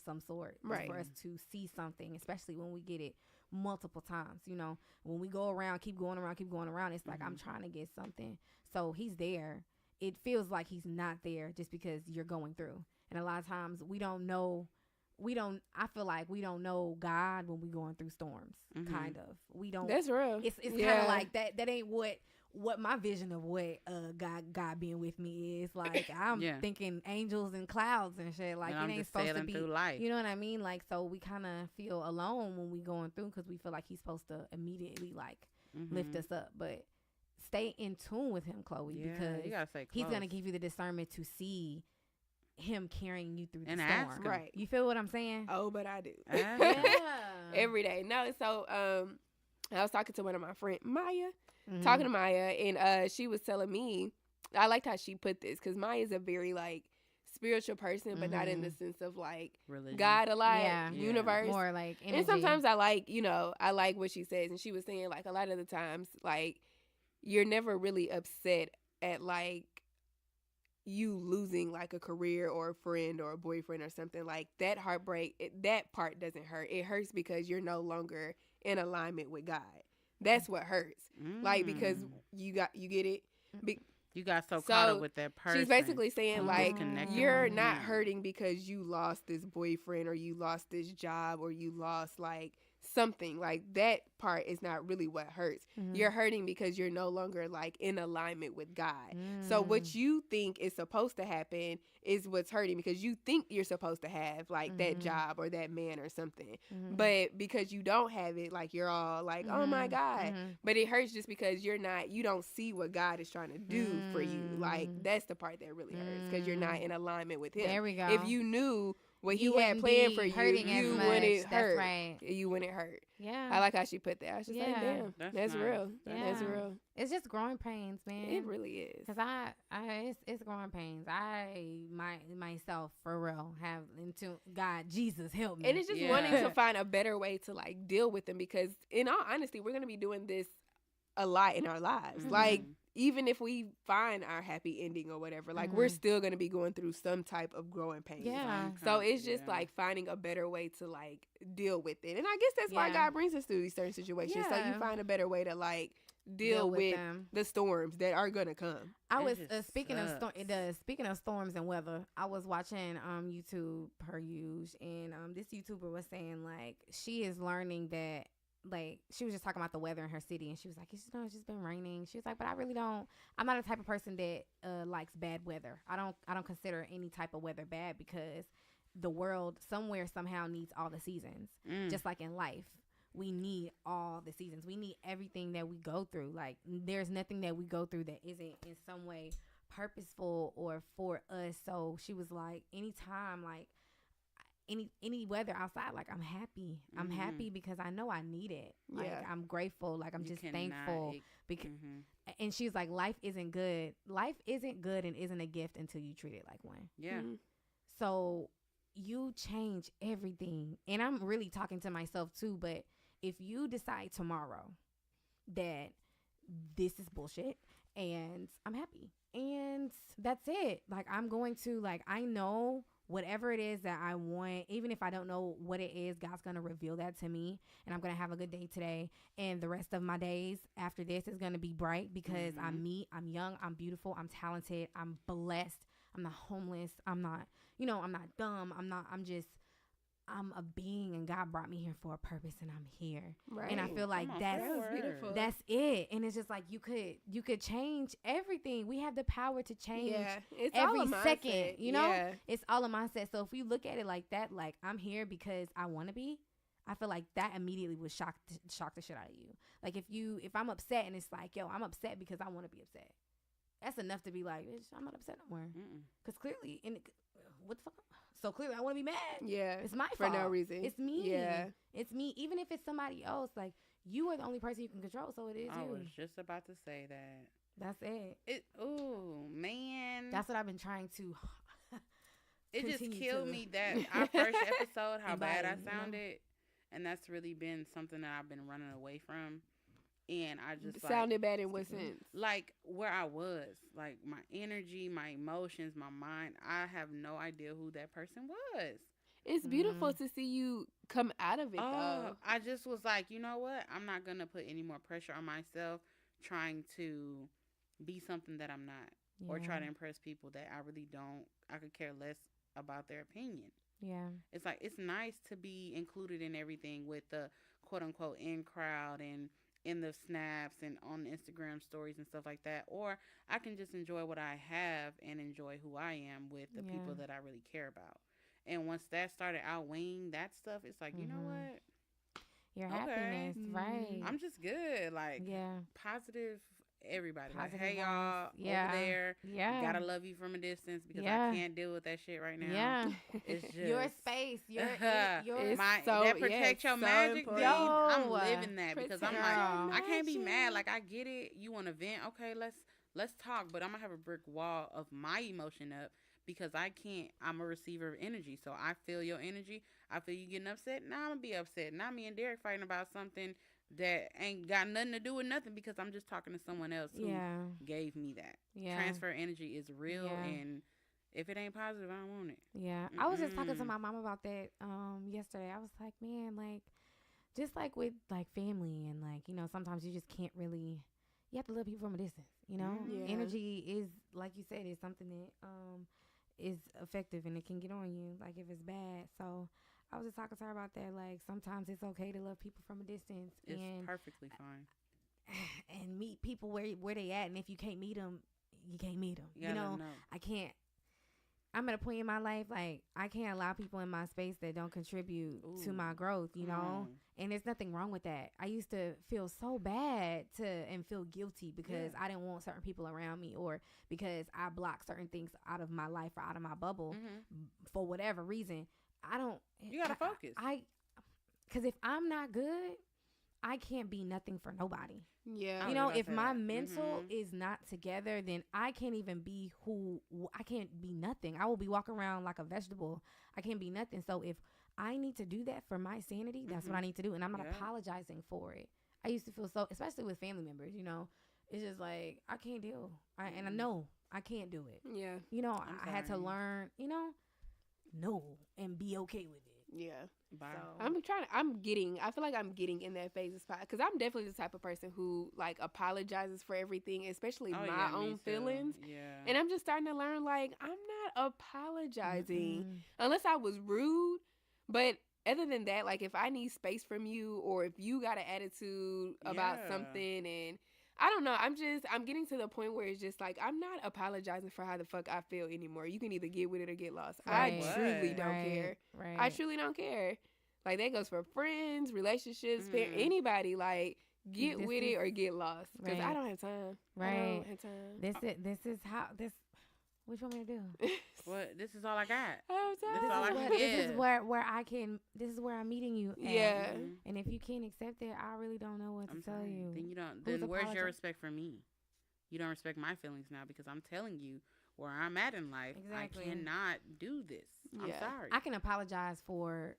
some sort. Right. For us to see something, especially when we get it multiple times. You know, when we go around, keep going around, it's like, I'm trying to get something. So he's there. It feels like he's not there just because you're going through. And a lot of times I feel like we don't know God when we're going through storms, kind of. We don't. That's real. It's kind of like that ain't what my vision of what God being with me is. Like, I'm thinking angels and clouds and shit. Like, it ain't supposed to be. Life. You know what I mean? Like, so we kind of feel alone when we going through because we feel like he's supposed to immediately like lift us up. But stay in tune with him, Chloe, because he's going to give you the discernment to see him carrying you through the storm. Right. You feel what I'm saying? Oh, but I do. Yeah. Every day. No, so I was talking to one of my friends, Maya, talking to Maya, and she was telling me I liked how she put this, because Maya's a very like spiritual person, but not in the sense of like religion. God a lot, universe, more like energy. And sometimes I like, I like what she says, and she was saying like a lot of the times like you're never really upset at like you losing like a career or a friend or a boyfriend or something. Like that heartbreak, that part doesn't hurt. It hurts because you're no longer in alignment with God. That's what hurts. Like, because you get it. You got so caught up with that person. She's basically saying like you're not hurting because you lost this boyfriend or you lost this job or you lost like something. Like that part is not really what hurts. You're hurting because you're no longer like in alignment with God. So what you think is supposed to happen is what's hurting, because you think you're supposed to have like that job or that man or something. But because you don't have it, like you're all like, oh my God. But it hurts just because you don't see what God is trying to do for you. Like that's the part that really hurts, because you're not in alignment with him. There we go. If you knew what he had planned for you, you wouldn't hurt. Right. You wouldn't hurt. Yeah. I like how she put that. I was just like, damn, that's nice. real. Yeah. That's real. It's just growing pains, man. It really is. Cause it's growing pains. Myself for real have into God, Jesus help me. And it's just wanting to find a better way to like deal with them, because in all honesty, we're gonna be doing this a lot in our lives. Like, even if we find our happy ending or whatever, like we're still going to be going through some type of growing pain. Yeah. So it's just like finding a better way to like deal with it. And I guess that's why God brings us through these certain situations. So you find a better way to like deal with the storms that are going to come. I was speaking of storms and weather. I was watching YouTube per usual, and this YouTuber was saying like she is learning that, like, she was just talking about the weather in her city, and she was like, it's just been raining. She was like, but I'm not a type of person that likes bad weather. I don't consider any type of weather bad, because the world somewhere somehow needs all the seasons. Just like in life, we need all the seasons. We need everything that we go through. Like, there's nothing that we go through that isn't in some way purposeful or for us. So she was like, anytime, like, any weather outside, like I'm happy. I'm happy because I know I need it. Like I'm grateful. Like I'm just thankful. Because and she's like, life isn't good. Life isn't good and isn't a gift until you treat it like one. Yeah. So you change everything. And I'm really talking to myself too, but if you decide tomorrow that this is bullshit and I'm happy and that's it. Like I'm going to, like, I know whatever it is that I want, even if I don't know what it is, God's going to reveal that to me, and I'm going to have a good day today. And the rest of my days after this is going to be bright, because I'm me, I'm young, I'm beautiful, I'm talented, I'm blessed, I'm not homeless, I'm not dumb, I'm a being, and God brought me here for a purpose, and I'm here. Right. And I feel like that's beautiful. That's it. And it's just like you could change everything. We have the power to change it's every second. You know, it's all a mindset. So if you look at it like that, like I'm here because I want to be, I feel like that immediately would shock the shit out of you. Like if I'm upset and it's like, yo, I'm upset because I want to be upset. That's enough to be like, bitch, I'm not upset no more. Because clearly, what the fuck? So clearly I want to be mad. Yeah. It's my fault. For no reason. It's me. Yeah. It's me. Even if it's somebody else, like, you are the only person you can control, so it is you. I was just about to say that. That's it. Oh, man. That's what I've been trying to It just killed me that our first episode, how bad I sounded. And that's really been something that I've been running away from. And I just sounded bad in what sense? Like where I was, like my energy, my emotions, my mind. I have no idea who that person was. It's beautiful to see you come out of it, though. I just was like, you know what? I'm not gonna put any more pressure on myself trying to be something that I'm not, or try to impress people that I really don't. I could care less about their opinion. Yeah, it's like it's nice to be included in everything with the quote unquote in crowd and in the snaps and on Instagram stories and stuff like that, or I can just enjoy what I have and enjoy who I am with the people that I really care about. And once that started outweighing that stuff, it's like, you know what? Your happiness, right? I'm just good. Like, positive everybody. Positive like, hey, y'all over there. Yeah. Gotta love you from a distance because I can't deal with that shit right now. Yeah. It's just your space. Your that protect your magic. I'm living that because I'm like, I can't be mad. Like, I get it. You want to vent. Okay, let's talk, but I'm gonna have a brick wall of my emotion up because I'm a receiver of energy. So I feel your energy. I feel you getting upset. Now I'm gonna be upset. Now me and Derek fighting about something that ain't got nothing to do with nothing because I'm just talking to someone else who gave me that. Yeah. Transfer energy is real, and if it ain't positive, I don't want it. Yeah. I was just talking to my mom about that yesterday. I was like, man, like, just like with like family and like, you know, sometimes you just can't really, you have to love people from a distance, you know? Yeah. Energy is, like you said, is something that is effective and it can get on you, like if it's bad. So I was just talking to her about that. Like, sometimes it's okay to love people from a distance. It's perfectly fine. And meet people where they at. And if you can't meet them, you can't meet them. You know, I'm at a point in my life, like, I can't allow people in my space that don't contribute to my growth, you know? And there's nothing wrong with that. I used to feel so bad and feel guilty because I didn't want certain people around me or because I blocked certain things out of my life or out of my bubble for whatever reason. You gotta focus. Because if I'm not good, I can't be nothing for nobody. Yeah. You know, if my mental is not together, then I can't even be I can't be nothing. I will be walking around like a vegetable. I can't be nothing. So if I need to do that for my sanity, that's what I need to do. And I'm not apologizing for it. I used to feel so, especially with family members, you know, it's just like, I can't deal. And I know I can't do it. Yeah. You know, I had to learn, you know, no, and be okay with it. Yeah. Bye. So. I feel like I'm getting in that phase of spot because I'm definitely the type of person who like apologizes for everything, especially my own feelings. Yeah. And I'm just starting to learn, like, I'm not apologizing unless I was rude. But other than that, like, if I need space from you or if you got an attitude about something and I don't know, I'm getting to the point where it's just like, I'm not apologizing for how the fuck I feel anymore. You can either get with it or get lost. Right. I truly don't care. Right. I truly don't care. Like, that goes for friends, relationships, anybody. Like, get with it or get lost. Because I don't have time. Right. I don't have time. This is how this. What you want me to do? What? This is all I got. I don't have time. This is all I can get. This is where I can. This is where I'm meeting you. At. Yeah. And if you can't accept it, I really don't know what to tell you. Then you don't. Then where's your respect for me? You don't respect my feelings now because I'm telling you where I'm at in life. Exactly. I cannot do this. I'm sorry. I can apologize for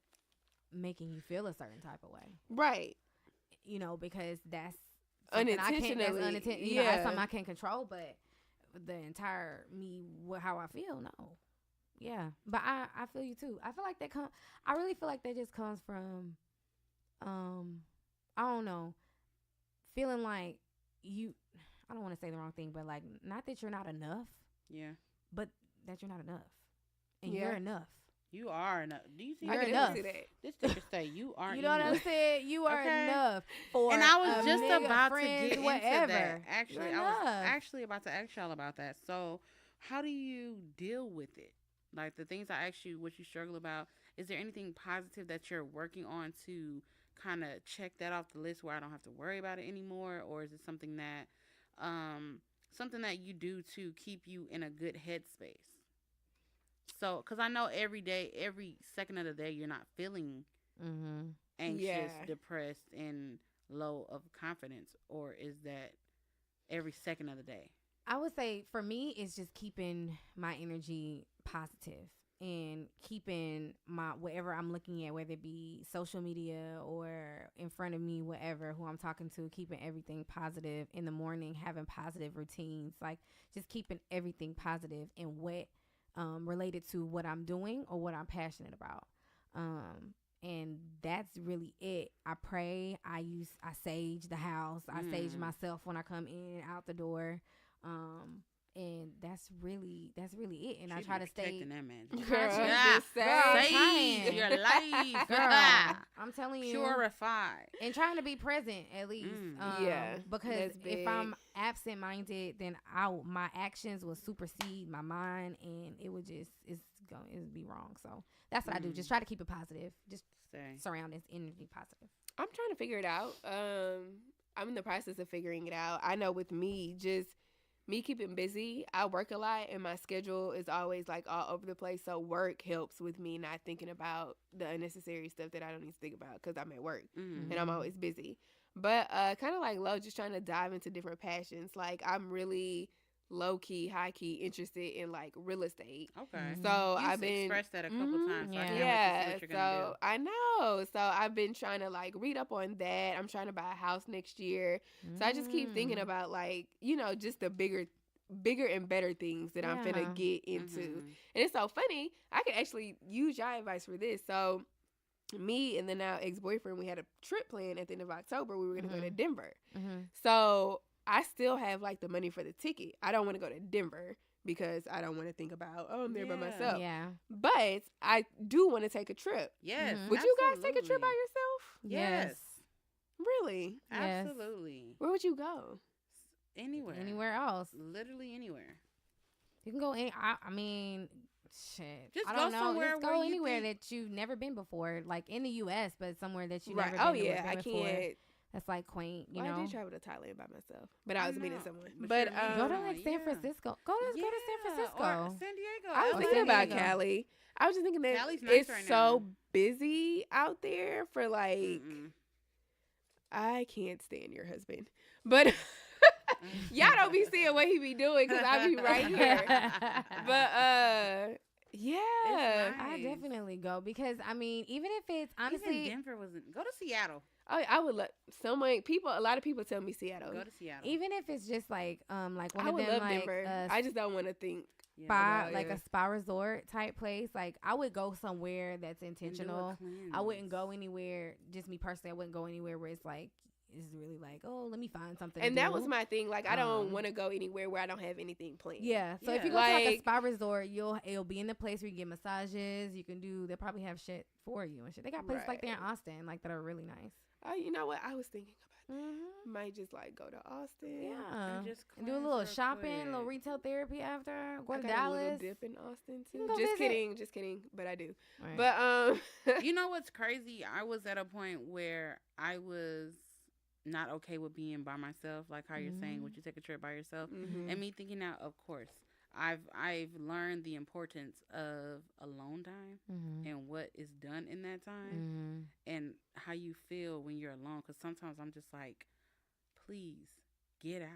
making you feel a certain type of way. Right. You know, because that's unintentionally. You know, that's something I can't control, but the entire me, how I feel, no. Yeah. But I feel you too. I feel like I really feel like that just comes from, I don't know, feeling like I don't want to say the wrong thing, but like, not that you're not enough. Yeah. But that you're not enough. And you're enough. You are enough. Do you see? You're enough. This teacher say you are. You know what I'm saying? You are enough for. And I was just about to get into whatever. that. Actually, I was actually about to ask y'all about that. So, how do you deal with it? Like the things I asked you, what you struggle about. Is there anything positive that you're working on to kind of check that off the list where I don't have to worry about it anymore, or is it something that you do to keep you in a good headspace? So, because I know every day, every second of the day, you're not feeling anxious, depressed, and low of confidence. Or is that every second of the day? I would say for me, it's just keeping my energy positive and keeping my whatever I'm looking at, whether it be social media or in front of me, whatever, who I'm talking to, keeping everything positive in the morning, having positive routines, like just keeping everything positive and related to what I'm doing or what I'm passionate about. And that's really it. I pray. I sage the house. I sage myself when I come in and out the door. And that's really it. And I try to stay. That man. Sage your life, girl. I'm telling you, purify and trying to be present at least. Because if I'm absent-minded, then my actions will supersede my mind, and it would be wrong. So that's what I do. Just try to keep it positive. Just surround this energy positive. I'm trying to figure it out. I'm in the process of figuring it out. I know with me, just me keeping busy, I work a lot and my schedule is always like all over the place. So work helps with me not thinking about the unnecessary stuff that I don't need to think about because I'm at work and I'm always busy. But kind of like Lo, just trying to dive into different passions. Like I'm really low key, high key interested in like real estate. Okay. So I've been expressed that a couple times. So I know. So I've been trying to like read up on that. I'm trying to buy a house next year. So I just keep thinking about like, you know, just the bigger and better things that I'm finna get into. And it's so funny. I could actually use y'all advice for this. So me and the now ex-boyfriend, we had a trip planned at the end of October. We were going to go to Denver. So I still have like the money for the ticket. I don't want to go to Denver because I don't want to think about, oh, I'm there by myself. Yeah. But I do want to take a trip. Yes. Would you guys take a trip by yourself? Yes. Really? Absolutely. Where would you go? Anywhere else. Literally anywhere. You can go I mean, shit. Just I don't go know. somewhere Just go anywhere that you've never been before, like in the U.S., but somewhere that you've never been. Oh yeah, I before. Can't. That's like quaint, you know. I did travel to Thailand by myself, but I was meeting someone. But go to like San Francisco. Go to San Francisco or San Diego. I was thinking about Cali. I was just thinking that Cali's nice it's right so now. busy out there for like. I can't stand your husband, but. Y'all don't be seeing what he be doing because I be right here. But yeah, nice. I definitely go because I mean, even if it's honestly, even Denver wasn't. Go to Seattle. I would love a lot of people tell me Seattle. Go to Seattle. Even if it's just like one I of them would love like Denver. I just don't want to think. Spa, like a spa resort type place. Like I would go somewhere that's intentional. I wouldn't go anywhere. Just me personally, I wouldn't go anywhere where it's like. It's really like, oh, let me find something. And that was my thing. Like, I don't want to go anywhere where I don't have anything planned. Yeah. So if you go to like a spa resort, it'll be in the place where you get massages. You can do. They'll probably have shit for you and shit. They got places like there in Austin, like that are really nice. Oh, you know what? I was thinking about that. Might just like go to Austin. Yeah. And do a little shopping, a little retail therapy after. Go to Dallas. Dallas. A little dip in Austin too. Just kidding. But I do. Right. But you know what's crazy? I was at a point where I was not okay with being by myself, like how you're saying, would you take a trip by yourself? And me thinking now, of course, I've learned the importance of alone time and what is done in that time and how you feel when you're alone. Because sometimes I'm just like, please get out.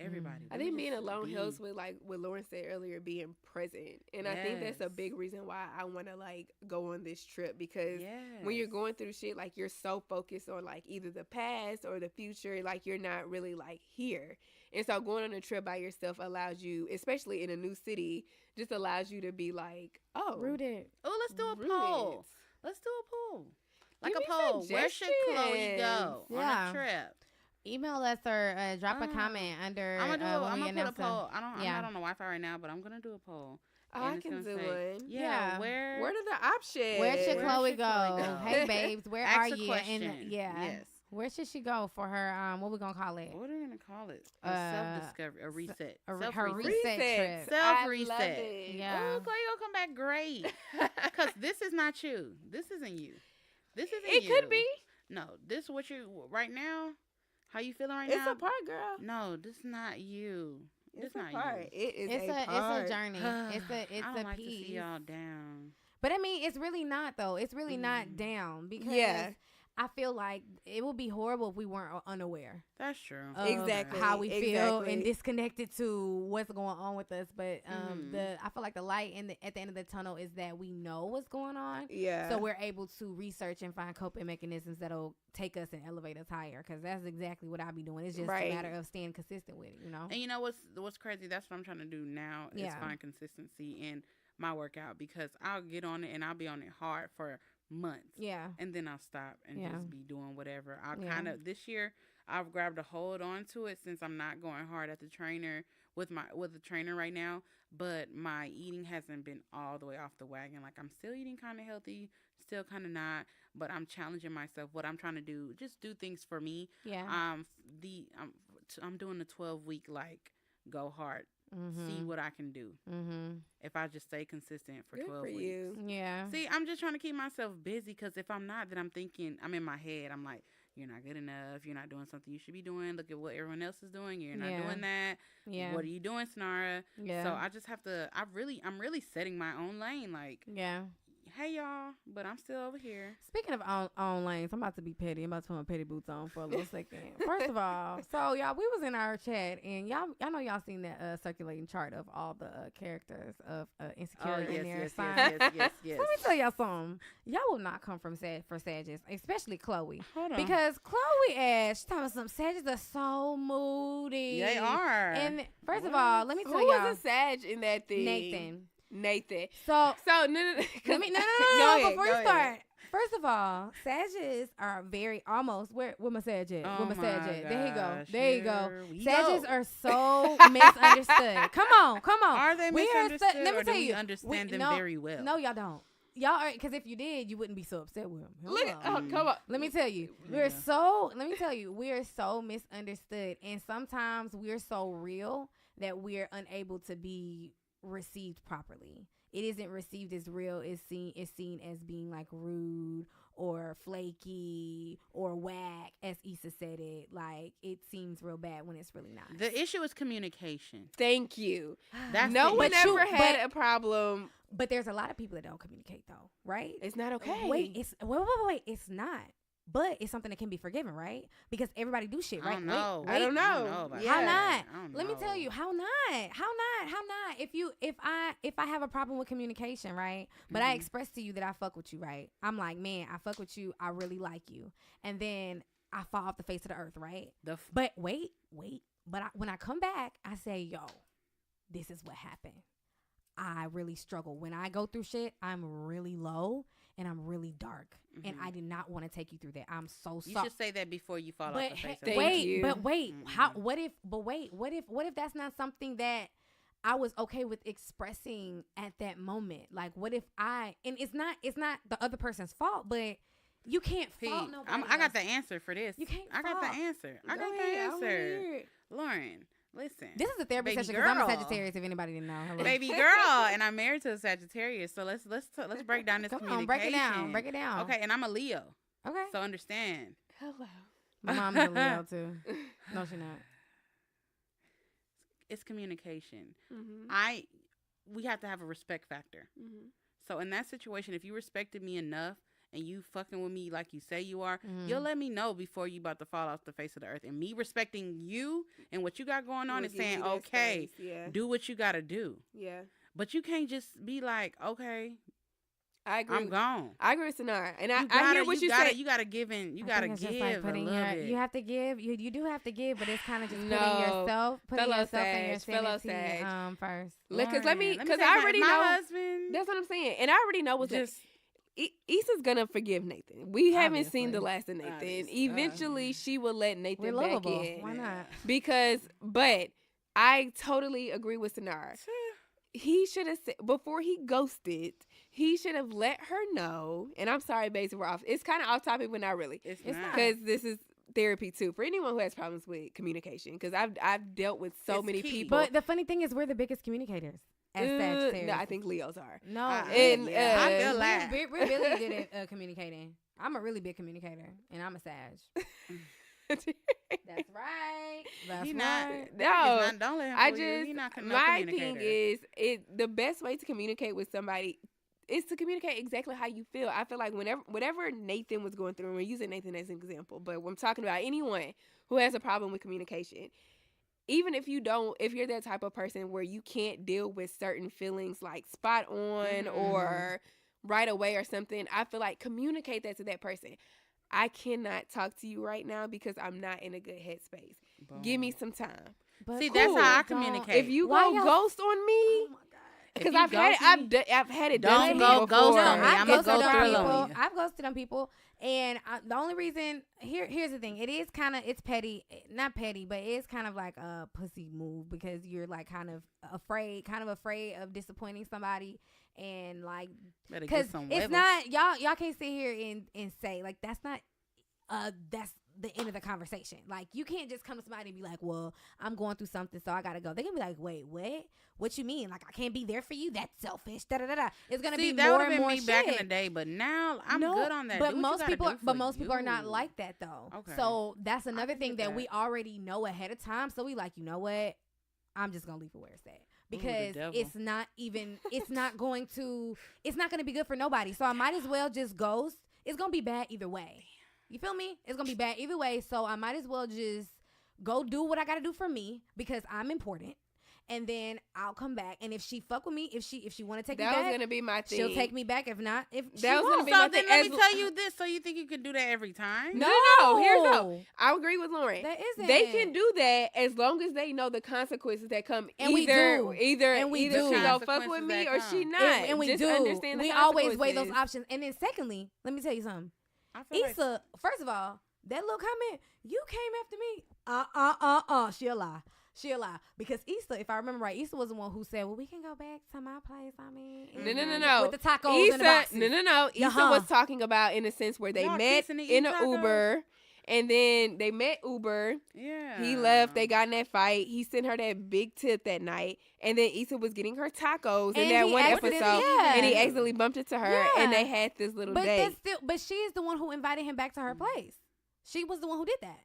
Everybody. I think being alone helps with like what Lauren said earlier, being present. And I think that's a big reason why I want to like go on this trip because when you're going through shit, like you're so focused on like either the past or the future, like you're not really like here. And so going on a trip by yourself allows you, especially in a new city, just allows you to be like, rooted. Oh, let's do a poll. Let's do a poll. Like a poll. Where should Chloe go on a trip? Email us or drop a comment under. I'm gonna put a poll. I'm not on the Wi-Fi right now, but I'm gonna do a poll. I can do it. Yeah. Where are the options? Where should Chloe go? Hey, babes, where are you? And yes. Where should she go for her? What we gonna call it? What are we gonna call it? A self-discovery, a reset. Her reset trip. Self-reset. Yeah. Oh, Chloe gonna come back great. Cause this is not you. This isn't you. This isn't you. It could be. No, this is what you right now. How you feeling right now? It's a part, girl. No, this is not you. It's a part. You. It is a part. It's a journey. It's I don't a like piece. To see y'all down. But I mean, it's really not though. It's really not down because I feel like it would be horrible if we weren't unaware. That's true. Exactly. How we feel and disconnected to what's going on with us. But I feel like the light at the end of the tunnel is that we know what's going on. Yeah. So we're able to research and find coping mechanisms that'll take us and elevate us higher. Because that's exactly what I be doing. It's just a matter of staying consistent with it, you know? And you know what's crazy? That's what I'm trying to do now is find consistency in my workout because I'll get on it and I'll be on it hard for months. Yeah. And then I'll stop and just be doing whatever. I'll kind of this year I've grabbed a hold on to it since I'm not going hard at the trainer with the trainer right now, but my eating hasn't been all the way off the wagon. Like I'm still eating kind of healthy, still kind of not, but I'm challenging myself. What I'm trying to do, just do things for me. Yeah. I'm doing a 12-week like go hard. See what I can do if I just stay consistent for 12 weeks. You. Yeah. See, I'm just trying to keep myself busy because if I'm not, then I'm thinking, I'm in my head. I'm like, you're not good enough. You're not doing something you should be doing. Look at what everyone else is doing. You're not doing that. Yeah. What are you doing, Sonara? Yeah. So I just have to, I'm really setting my own lane. Like, hey y'all, but I'm still over here. Speaking of on lanes, I'm about to be petty. I'm about to put my petty boots on for a little second. First of all, so y'all, we was in our chat, and y'all know y'all seen that circulating chart of all the characters of Insecure in there. Yes. Let me tell y'all something. Y'all will not come from for Sagittarius, especially Chloe. Hold on. Because Chloe Ash, talking about some Sagittarius are so moody. They are. And first of all, let me tell y'all. Who was a Sag in that thing? Nathan. So no. Let me no. Before you start, first of all, Sagittarius are very almost where my Sag at? Where my Sag at? There you go. Sagittarius are so misunderstood. Come on. Are they misunderstood? Let me tell you, we understand them very well. No, y'all don't. Y'all are, because if you did, you wouldn't be so upset with him. Come on. Let me tell you, we are so misunderstood, and sometimes we're so real that we're unable to be received properly. It isn't received as real. It's seen as being like rude or flaky or whack, as Issa said it. Like, it seems real bad when it's really not. The issue is communication. Thank you. That's no one ever had a problem. But there's a lot of people that don't communicate though, right? It's not okay. Wait, it's not. But it's something that can be forgiven, right? Because everybody do shit, right? I don't know. How not? Let me tell you, how not? If I have a problem with communication, right? But I express to you that I fuck with you, right? I'm like, man, I fuck with you. I really like you. And then I fall off the face of the earth, right? But wait. But when I come back, I say, yo, this is what happened. I really struggle. When I go through shit, I'm really low and I'm really dark. Mm-hmm. And I did not want to take you through that. I'm so sorry. You should say that before you fall off the face of the earth. Wait. What if that's not something that I was okay with expressing at that moment? Like, what if and it's not the other person's fault, but you can't fault nobody. I got the answer for this. You can't I got the answer. Lauren, listen. This is a therapy session because I'm a Sagittarius, if anybody didn't know. Hello. Baby girl, and I'm married to a Sagittarious. So let's break down this communication. Break it down. Okay, and I'm a Leo. Okay. So understand. Hello. My mom's a Leo too. No, she's not. It's communication. Mm-hmm. We have to have a respect factor. Mm-hmm. So in that situation, if you respected me enough and you fucking with me like you say you are, you'll let me know before you about to fall off the face of the earth. And me respecting you and what you got going on is saying, okay, do what you got to do. Yeah. But you can't just be like, okay, I agree. I'm gone. I agree with Sanara. And I hear what you say. You got to give in. You got to give like a little bit. You have to give. You do have to give, but it's kind of just putting yourself in your sanity first. Because I already know. Husband. That's what I'm saying. And I already know what's just. Issa's gonna forgive Nathan. We haven't seen the last of Nathan. Eventually, she will let Nathan back in. Why not? But I totally agree with Sanara. He should have said, before he ghosted, he should have let her know. And I'm sorry, basically, we're off. It's kind of off topic, but not really. It's not. Because this is therapy too for anyone who has problems with communication. Because I've dealt with so many people. But the funny thing is, we're the biggest communicators. No, I think Leos are. No, I feel like we're really good at communicating. I'm a really big communicator, and I'm a Sag. That's right. That's right. No, don't let him I just. You're not my thing is, the best way to communicate with somebody is to communicate exactly how you feel. I feel like whatever Nathan was going through, and we're using Nathan as an example, but I'm talking about anyone who has a problem with communication. Even if you're that type of person where you can't deal with certain feelings like spot on or right away or something, I feel like communicate that to that person. I cannot talk to you right now because I'm not in a good headspace. Boom. Give me some time. But see, that's how I communicate. If you go ghost on me, oh my God. Because I've had it done. Don't go ghost on me. I'm gonna go through on you. I've ghosted on people, and the only reason here's the thing: it's petty, not petty, but it's kind of like a pussy move because you're like kind of afraid of disappointing somebody, and like because it's not y'all can't sit here and say like that's not that's the end of the conversation. Like, you can't just come to somebody and be like, well, I'm going through something, so I gotta go. They can be like, wait, what you mean? Like, I can't be there for you? That's selfish. It's gonna be more and more shit. Back in the day, but now I'm good on that. But most people are not like that though. Okay. So that's another thing that we already know ahead of time. So we like, you know what? I'm just gonna leave it where it's at. because it's not going to be good for nobody. So I might as well just ghost. It's going to be bad either way. You feel me? It's going to be bad either way. So I might as well just go do what I got to do for me because I'm important. And then I'll come back. And if she fuck with me, if she want to take me back, that was gonna be my thing. She'll take me back. If not, if that was gonna be my thing. Let me tell you this. So you think you can do that every time? No. Here's no. I agree with Lauren. That isn't. They can do that as long as they know the consequences that come. And either she gonna fuck with me or she not. And we just do. Understand the we always weigh those options. And then secondly, let me tell you something. Issa, first of all, that little comment, you came after me. She'll lie. Because Issa, if I remember right, Issa was the one who said, well, we can go back to my place. I mean, no. With the tacos and the boxes. No. Issa was talking about in a sense where they met in an Uber. And then they met Uber. Yeah. He left. They got in that fight. He sent her that big tip that night. And then Issa was getting her tacos in that one episode. Yeah. And he accidentally bumped it to her. Yeah. And they had this little date. But she is the one who invited him back to her place. She was the one who did that.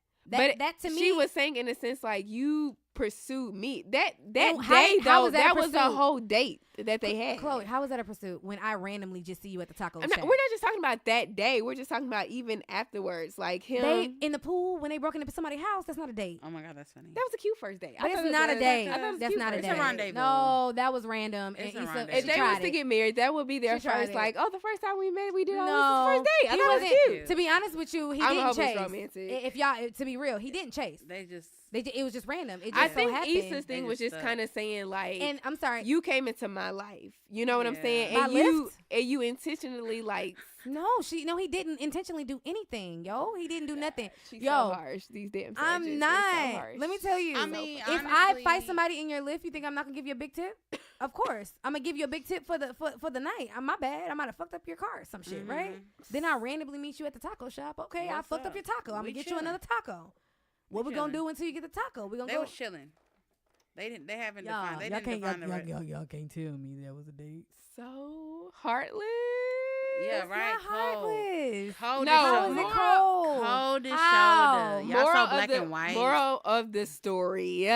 That to me, she was saying in a sense like you pursued me. That day though, that was a whole date that they had. Chloe, how was that a pursuit when I randomly just see you at the taco shack? We're not just talking about that day. We're just talking about even afterwards, like him. They in the pool when they broke into somebody's house. That's not a date. Oh my God, that's funny. That was a cute first date. But it's not a date. That's not a date. It's a rendezvous. No, that was random. It's and if they was to get married, that would be their first. Like, the first time we met, we did all this first date. I thought it was cute. To be honest with you, he didn't chase. If y'all, to be real, he didn't chase. It was just random. It just I think so happened. Issa's thing was just kind of saying like, and I'm sorry, you came into my life. You know what I'm saying? And you intentionally like. No, he didn't intentionally do anything, yo. He didn't do nothing. She's so harsh. These damn. I'm not. So Let me tell you. I mean, if I fight somebody in your lift, you think I'm not gonna give you a big tip? Of course, I'm gonna give you a big tip for the night. My bad. I might have fucked up your car or some shit, right? Then I randomly meet you at the taco shop. Okay, I fucked up your taco. I'm gonna get you another taco. What we gonna do until you get the taco? They was chilling. They haven't defined. They didn't define the right. Y'all can't tell me that was a date. So heartless. Yeah, right. Heartless. Cold. How is it cold? Cold as shoulder. Y'all so black and white. Moral of the story.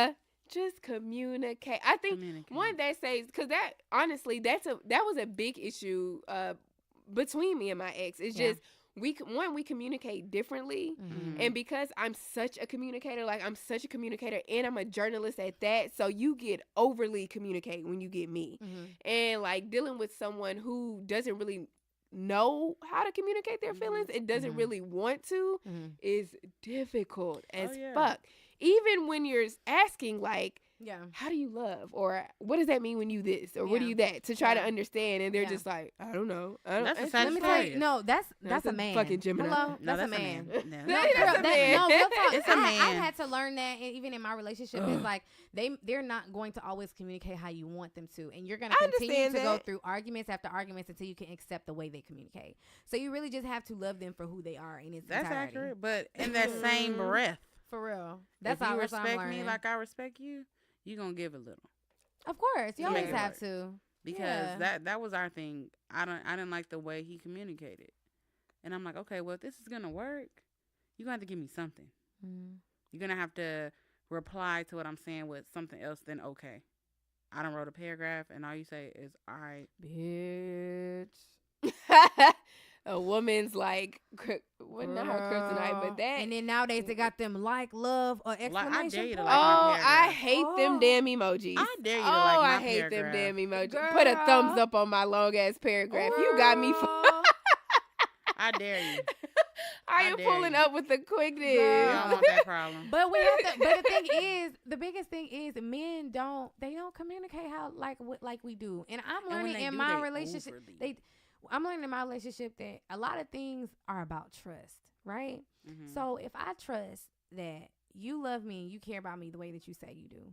Just communicate. I think one that says because that honestly that was a big issue between me and my ex. It's just. We communicate differently, and because I'm such a communicator, and I'm a journalist at that, so you get overly communicate when you get me, and like dealing with someone who doesn't really know how to communicate their feelings, it doesn't really want to, is difficult as fuck. Even when you're asking like, how do you love? Or what does that mean when you this? Or what do you that? To try to understand. And they're just like, I don't know. That's let me tell you, no, that's a man. Fucking Gemini. Hello? That's a man. No, that's a man. It's a man. I had to learn that, and even in my relationship, it's like they're not going to always communicate how you want them to. And you're going to continue to go through arguments after arguments until you can accept the way they communicate. So you really just have to love them for who they are in its entirety. That's accurate. But in that same breath. For real. That's how you respect me like I respect you. You gonna give a little, of course. You always have to, because that was our thing. I didn't like the way he communicated, and I'm like, okay, well, if this is gonna work, you're gonna have to give me something. You're gonna have to reply to what I'm saying with something else. Then okay, I done wrote a paragraph, and all you say is, all right, bitch. A woman's like, not her kryptonite, but that. And then nowadays they got them like, love, or exclamation point. I hate them damn emojis. I dare you to like my I hate paragraph. them damn emojis. Girl. Put a thumbs up on my long ass paragraph. Girl. You got me. I dare you. Are you pulling up with the quickness? You don't want that problem. But we have to. But the thing is, the biggest thing is, men don't communicate how like we do. And I'm learning in my relationship. I'm learning in my relationship that a lot of things are about trust, right? So if I trust that you love me and you care about me the way that you say you do,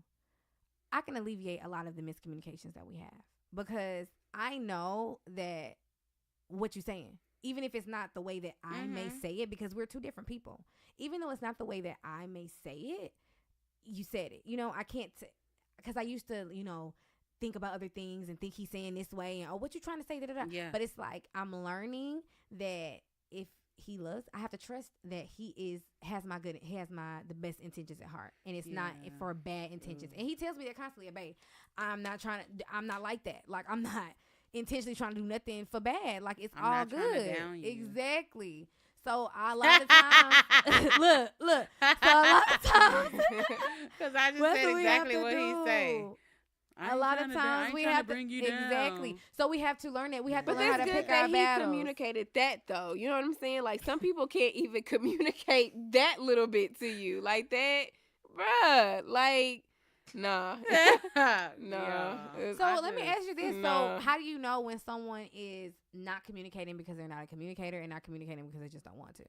I can alleviate a lot of the miscommunications that we have, because I know that what you're saying, even if it's not the way that I may say it, because we're two different people, even though it's not the way that I may say it, you said it. You know, I can't, because I used to, think about other things and think he's saying this way and what you trying to say, da, da, da. Yeah. But it's like I'm learning that if he loves, I have to trust that he has the best intentions at heart, and it's not for bad intentions. And he tells me that constantly, babe, I'm not like that. Like, I'm not intentionally trying to do nothing for bad. Like, it's all good. Exactly. So a lot of times, look. So a lot of times, because I just said exactly what he say. A lot of times we have to bring you exactly. Down. So we have to learn that. We have to learn how to pick our battles. He communicated that, though. You know what I'm saying? Like, some people can't even communicate that little bit to you like that, bruh. Like, nah, nah. So let me ask you this: So how do you know when someone is not communicating because they're not a communicator, and not communicating because they just don't want to?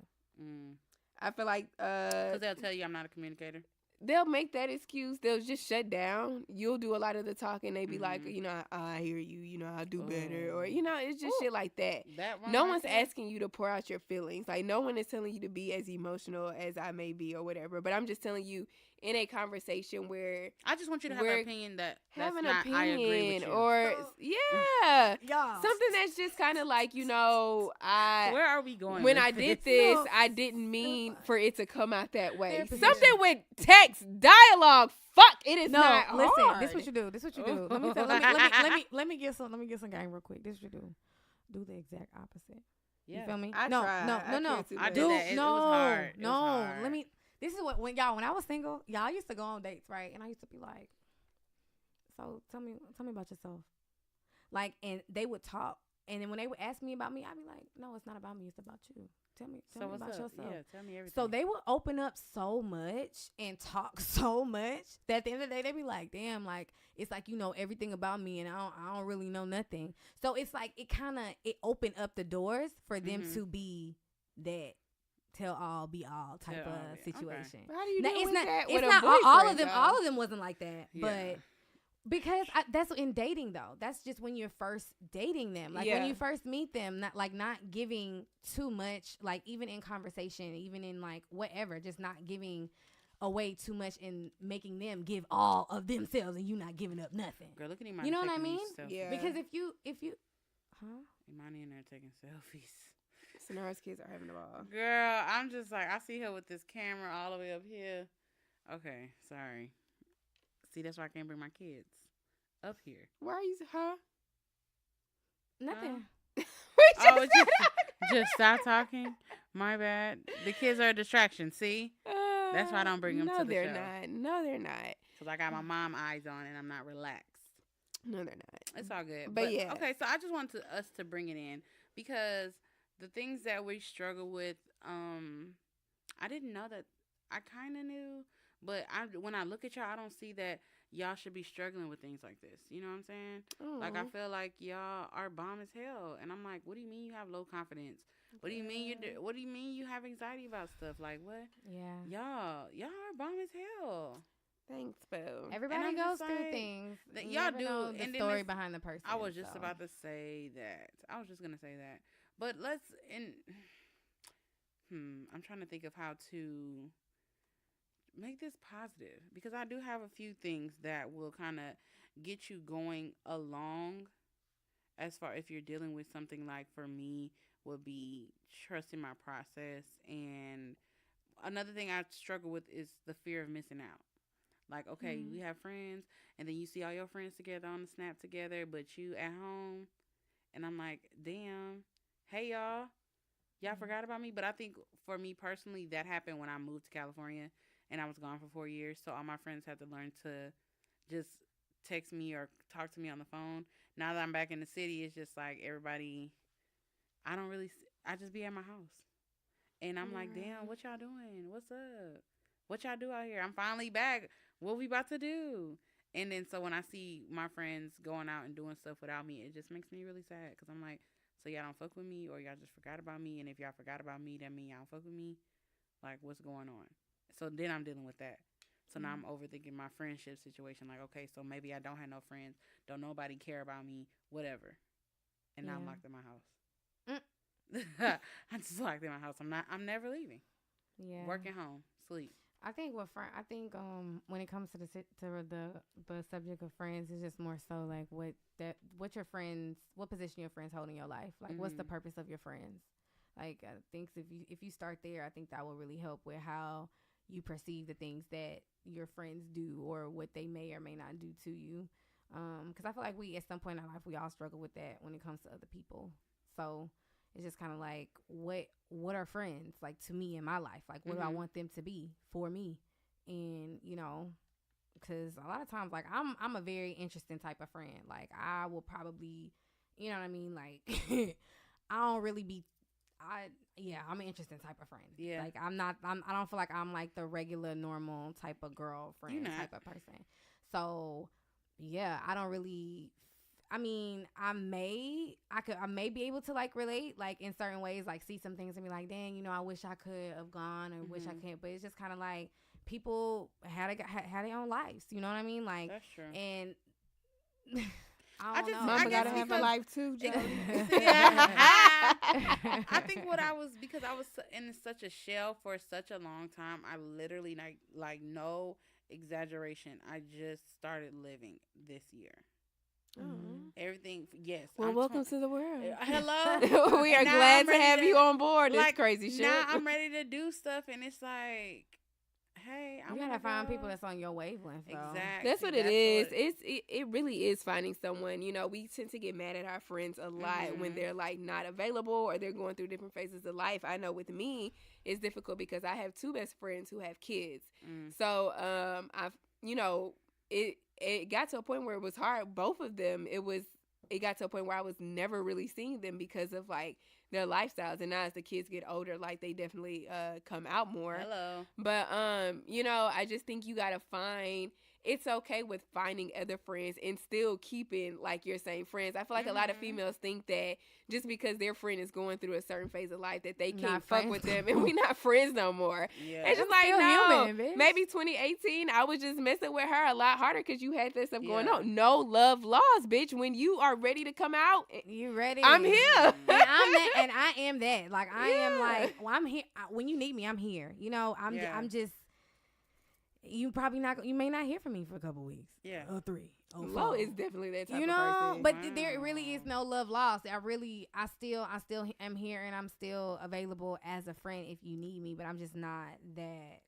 I feel like because they'll tell you I'm not a communicator. They'll make that excuse. They'll just shut down. You'll do a lot of the talking. They be like, you know, I hear you. You know, I'll do better. Or, you know, it's just shit like that. No one's asking you to pour out your feelings. Like, no one is telling you to be as emotional as I may be or whatever. But I'm just telling you, in a conversation where I just want you to have an opinion have an opinion, I agree with you. Or something that's just kind of like, you know, where are we going? When I did this, I didn't mean for it to come out that way. Something with text dialogue. Fuck, it is not hard. Listen, this is what you do. This is what you do. Let me get some game real quick. This is what you do. Do the exact opposite. Yeah. You feel me? I tried. No. I did that. It was hard. No. Let me. This is what when I was single, y'all used to go on dates, right? And I used to be like, so tell me about yourself. Like, and they would talk, and then when they would ask me about me, I'd be like, no, it's not about me, it's about you. Tell me about yourself. Yeah, tell me everything. So they would open up so much and talk so much that at the end of the day, they'd be like, damn, like, it's like you know everything about me, and I don't really know nothing. So it's like it opened up the doors for them to be that tell all, be all type of situation. Okay. How do you deal with that? It's not all of them. All of them wasn't like that, but because that's in dating though. That's just when you're first dating them. Like when you first meet them, not giving too much. Like even in conversation, even in like whatever, just not giving away too much and making them give all of themselves, and you not giving up nothing. Girl, look at Imani. You know what I mean? Yeah. Because if you, Imani in there taking selfies. Sonara's kids are having a ball. Girl, I'm just like, I see her with this camera all the way up here. Okay, sorry. See, that's why I can't bring my kids up here. Why are you, Nothing. Just stop talking. My bad. The kids are a distraction, see? That's why I don't bring them to the show. No, they're not. Because I got my mom eyes on and I'm not relaxed. No, they're not. It's all good. But yeah. Okay, so I just wanted us to bring it in because the things that we struggle with, I didn't know that. I kind of knew, but when I look at y'all, I don't see that y'all should be struggling with things like this. You know what I'm saying? Aww. Like, I feel like y'all are bomb as hell. And I'm like, what do you mean you have low confidence? What do you mean what do you mean you have anxiety about stuff? Like, what? Yeah. Y'all are bomb as hell. Thanks, boo. Everybody goes through things. Y'all do. Know the story behind the person. I was just about to say that. I was just going to say that. But I'm trying to think of how to make this positive, because I do have a few things that will kind of get you going along as far if you're dealing with something. Like for me would be trusting my process, and another thing I struggle with is the fear of missing out. Like, okay, we have friends, and then you see all your friends together on the Snap together, but you at home, and I'm like, damn, hey y'all forgot about me. But I think for me personally, that happened when I moved to California and I was gone for 4 years. So all my friends had to learn to just text me or talk to me on the phone. Now that I'm back in the city, it's just like everybody, I just be at my house. And I'm like, damn, what y'all doing? What's up? What y'all do out here? I'm finally back. What we about to do? And then so when I see my friends going out and doing stuff without me, it just makes me really sad, because I'm like, so y'all don't fuck with me, or y'all just forgot about me? And if y'all forgot about me, that mean y'all don't fuck with me? Like, what's going on? So then I'm dealing with that. So now I'm overthinking my friendship situation. Like, okay, so maybe I don't have no friends. Don't nobody care about me, whatever. And now I'm locked in my house. I'm just locked in my house. I'm never leaving. Yeah. Working home, sleep. I think when it comes to the subject of friends, it's just more so like what position your friends hold in your life. Like, what's the purpose of your friends? Like, I think if you start there, I think that will really help with how you perceive the things that your friends do or what they may or may not do to you. Because I feel like we, at some point in our life, we all struggle with that when it comes to other people. So it's just kind of like, what are friends like to me in my life? Like, what do I want them to be for me? And, you know, because a lot of times, like, I'm a very interesting type of friend. Like, I will probably, you know what I mean? Like, I don't really be, I'm an interesting type of friend. Yeah. Like, I don't feel like I'm like the regular, normal type of girlfriend type of person. So, yeah, I don't really, I mean, I may be able to like relate, like in certain ways, like see some things and be like, dang, you know, I wish I could have gone or wish I can't. But it's just kind of like people had their own lives. You know what I mean? Like, that's true. And I don't know. Mama gotta have a life too, Jody. I think because I was in such a shell for such a long time. I literally like no exaggeration. I just started living this year. Mm-hmm. Everything, yes. Well, welcome to the world. Hello. We are glad to have you on board. This crazy shit. Now I'm ready to do stuff, and it's like, hey, you gotta find people that's on your wavelength. Though. Exactly. That's what it is. It really is finding someone. You know, we tend to get mad at our friends a lot when they're like not available or they're going through different phases of life. I know with me, it's difficult because I have two best friends who have kids. So it got to a point where it was hard. Both of them, it got to a point where I was never really seeing them because of like their lifestyles. And now as the kids get older, like they definitely come out more. Hello. But I just think you gotta find. It's okay with finding other friends and still keeping, like you're saying, friends. I feel like a lot of females think that just because their friend is going through a certain phase of life that they can't fuck with them and we not friends no more. Yeah. It's just like, no, human, maybe 2018, I was just messing with her a lot harder because you had this stuff going on. No love lost, bitch. When you are ready to come out, you ready? I'm here. And I am that. Like, I am like, well, I'm here. When you need me, I'm here. You know, I'm just. You may not hear from me for a couple weeks. Yeah. Or 3. Or 4. Lo is definitely that type of person. But there really is no love lost. I still am here and I'm still available as a friend if you need me, but I'm just not that,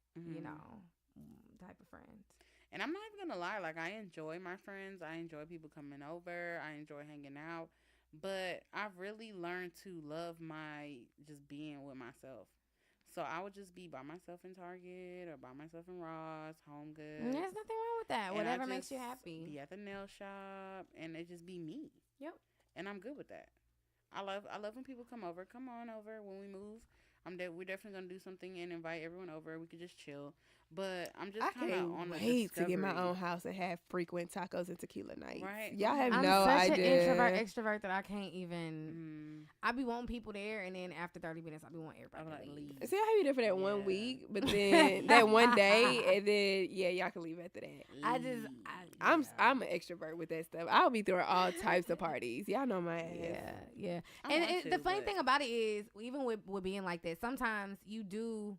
type of friend. And I'm not even gonna lie, like I enjoy my friends. I enjoy people coming over. I enjoy hanging out. But I've really learned to love my just being with myself. So I would just be by myself in Target or by myself in Ross, Home Goods. There's nothing wrong with that. Whatever makes you happy. Be at the nail shop and it just be me. Yep. And I'm good with that. I love when people come over. Come on over when we move. We're definitely gonna do something and invite everyone over. We could just chill. But I'm just kind of on the discovery. To get my own house and have frequent tacos and tequila nights. Right. Y'all have I'm no idea. I'm such an extrovert that I can't even. I be wanting people there, and then after 30 minutes, I be wanting everybody to leave. See how you there for that 1 week, but then that one day, and then y'all can leave after that. I'm an extrovert with that stuff. I'll be throwing all types of parties. Y'all know my ass. Yeah. And the funny thing about it is, even with being like that, sometimes you do,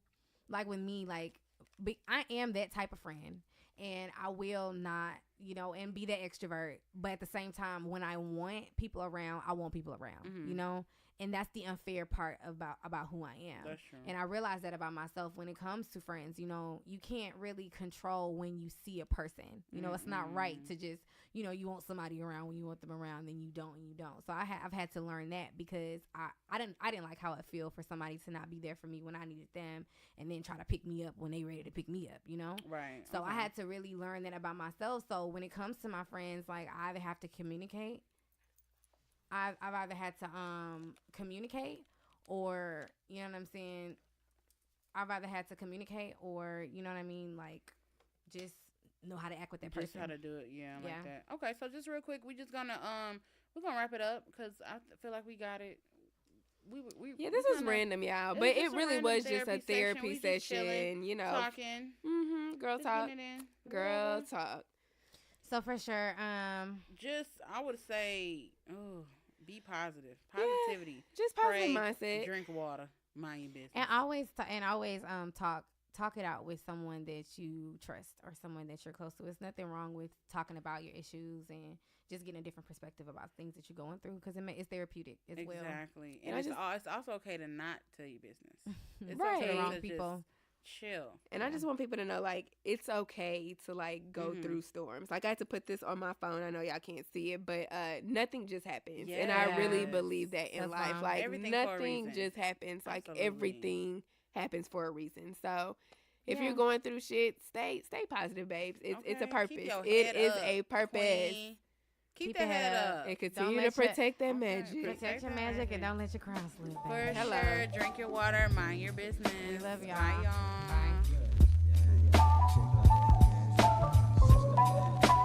like with me, like. I am that type of friend, and I will not, and be that extrovert. But at the same time, when I want people around, I want people around, and that's the unfair part about who I am. That's true. And I realize that about myself when it comes to friends. You can't really control when you see a person. It's not right to just, you want somebody around when you want them around, then you don't and you don't. So I've had to learn that because I didn't like how it feel for somebody to not be there for me when I needed them and then try to pick me up when they ready to pick me up, Right. So I had to really learn that about myself. So when it comes to my friends, like I either have to communicate. I've either had to communicate or, you know what I'm saying? I've either had to communicate or, you know what I mean? Like just know how to act with that person. Just how to do it. Yeah, like that. Okay, so just real quick, we're gonna wrap it up because I feel like we got it. This was random, y'all, but it really was just a therapy session, talking. Girl talk. Girl talk. So for sure, I would say, be positive, positivity, just positive mindset. Drink water, mind your business, and always talk it out with someone that you trust or someone that you're close to. There's nothing wrong with talking about your issues and just getting a different perspective about things that you're going through, because it's therapeutic as well. Exactly. And it's also okay to not tell your business. It's right. okay to the wrong to people. Chill. And I just want people to know, like, it's okay to, like, go through storms. Like, I had to put this on my phone. I know y'all can't see it, but nothing just happens. Yes. And I really believe that in life. Like, everything nothing just happens. Like, everything happens for a reason. So if you're going through shit, stay positive, babes. It's a purpose. It is a purpose. Queen. Keep that head up. And continue to protect that magic. Protect your magic and don't let your crown slip. For sure. Drink your water. Mind your business. We love y'all. Bye, y'all. Bye.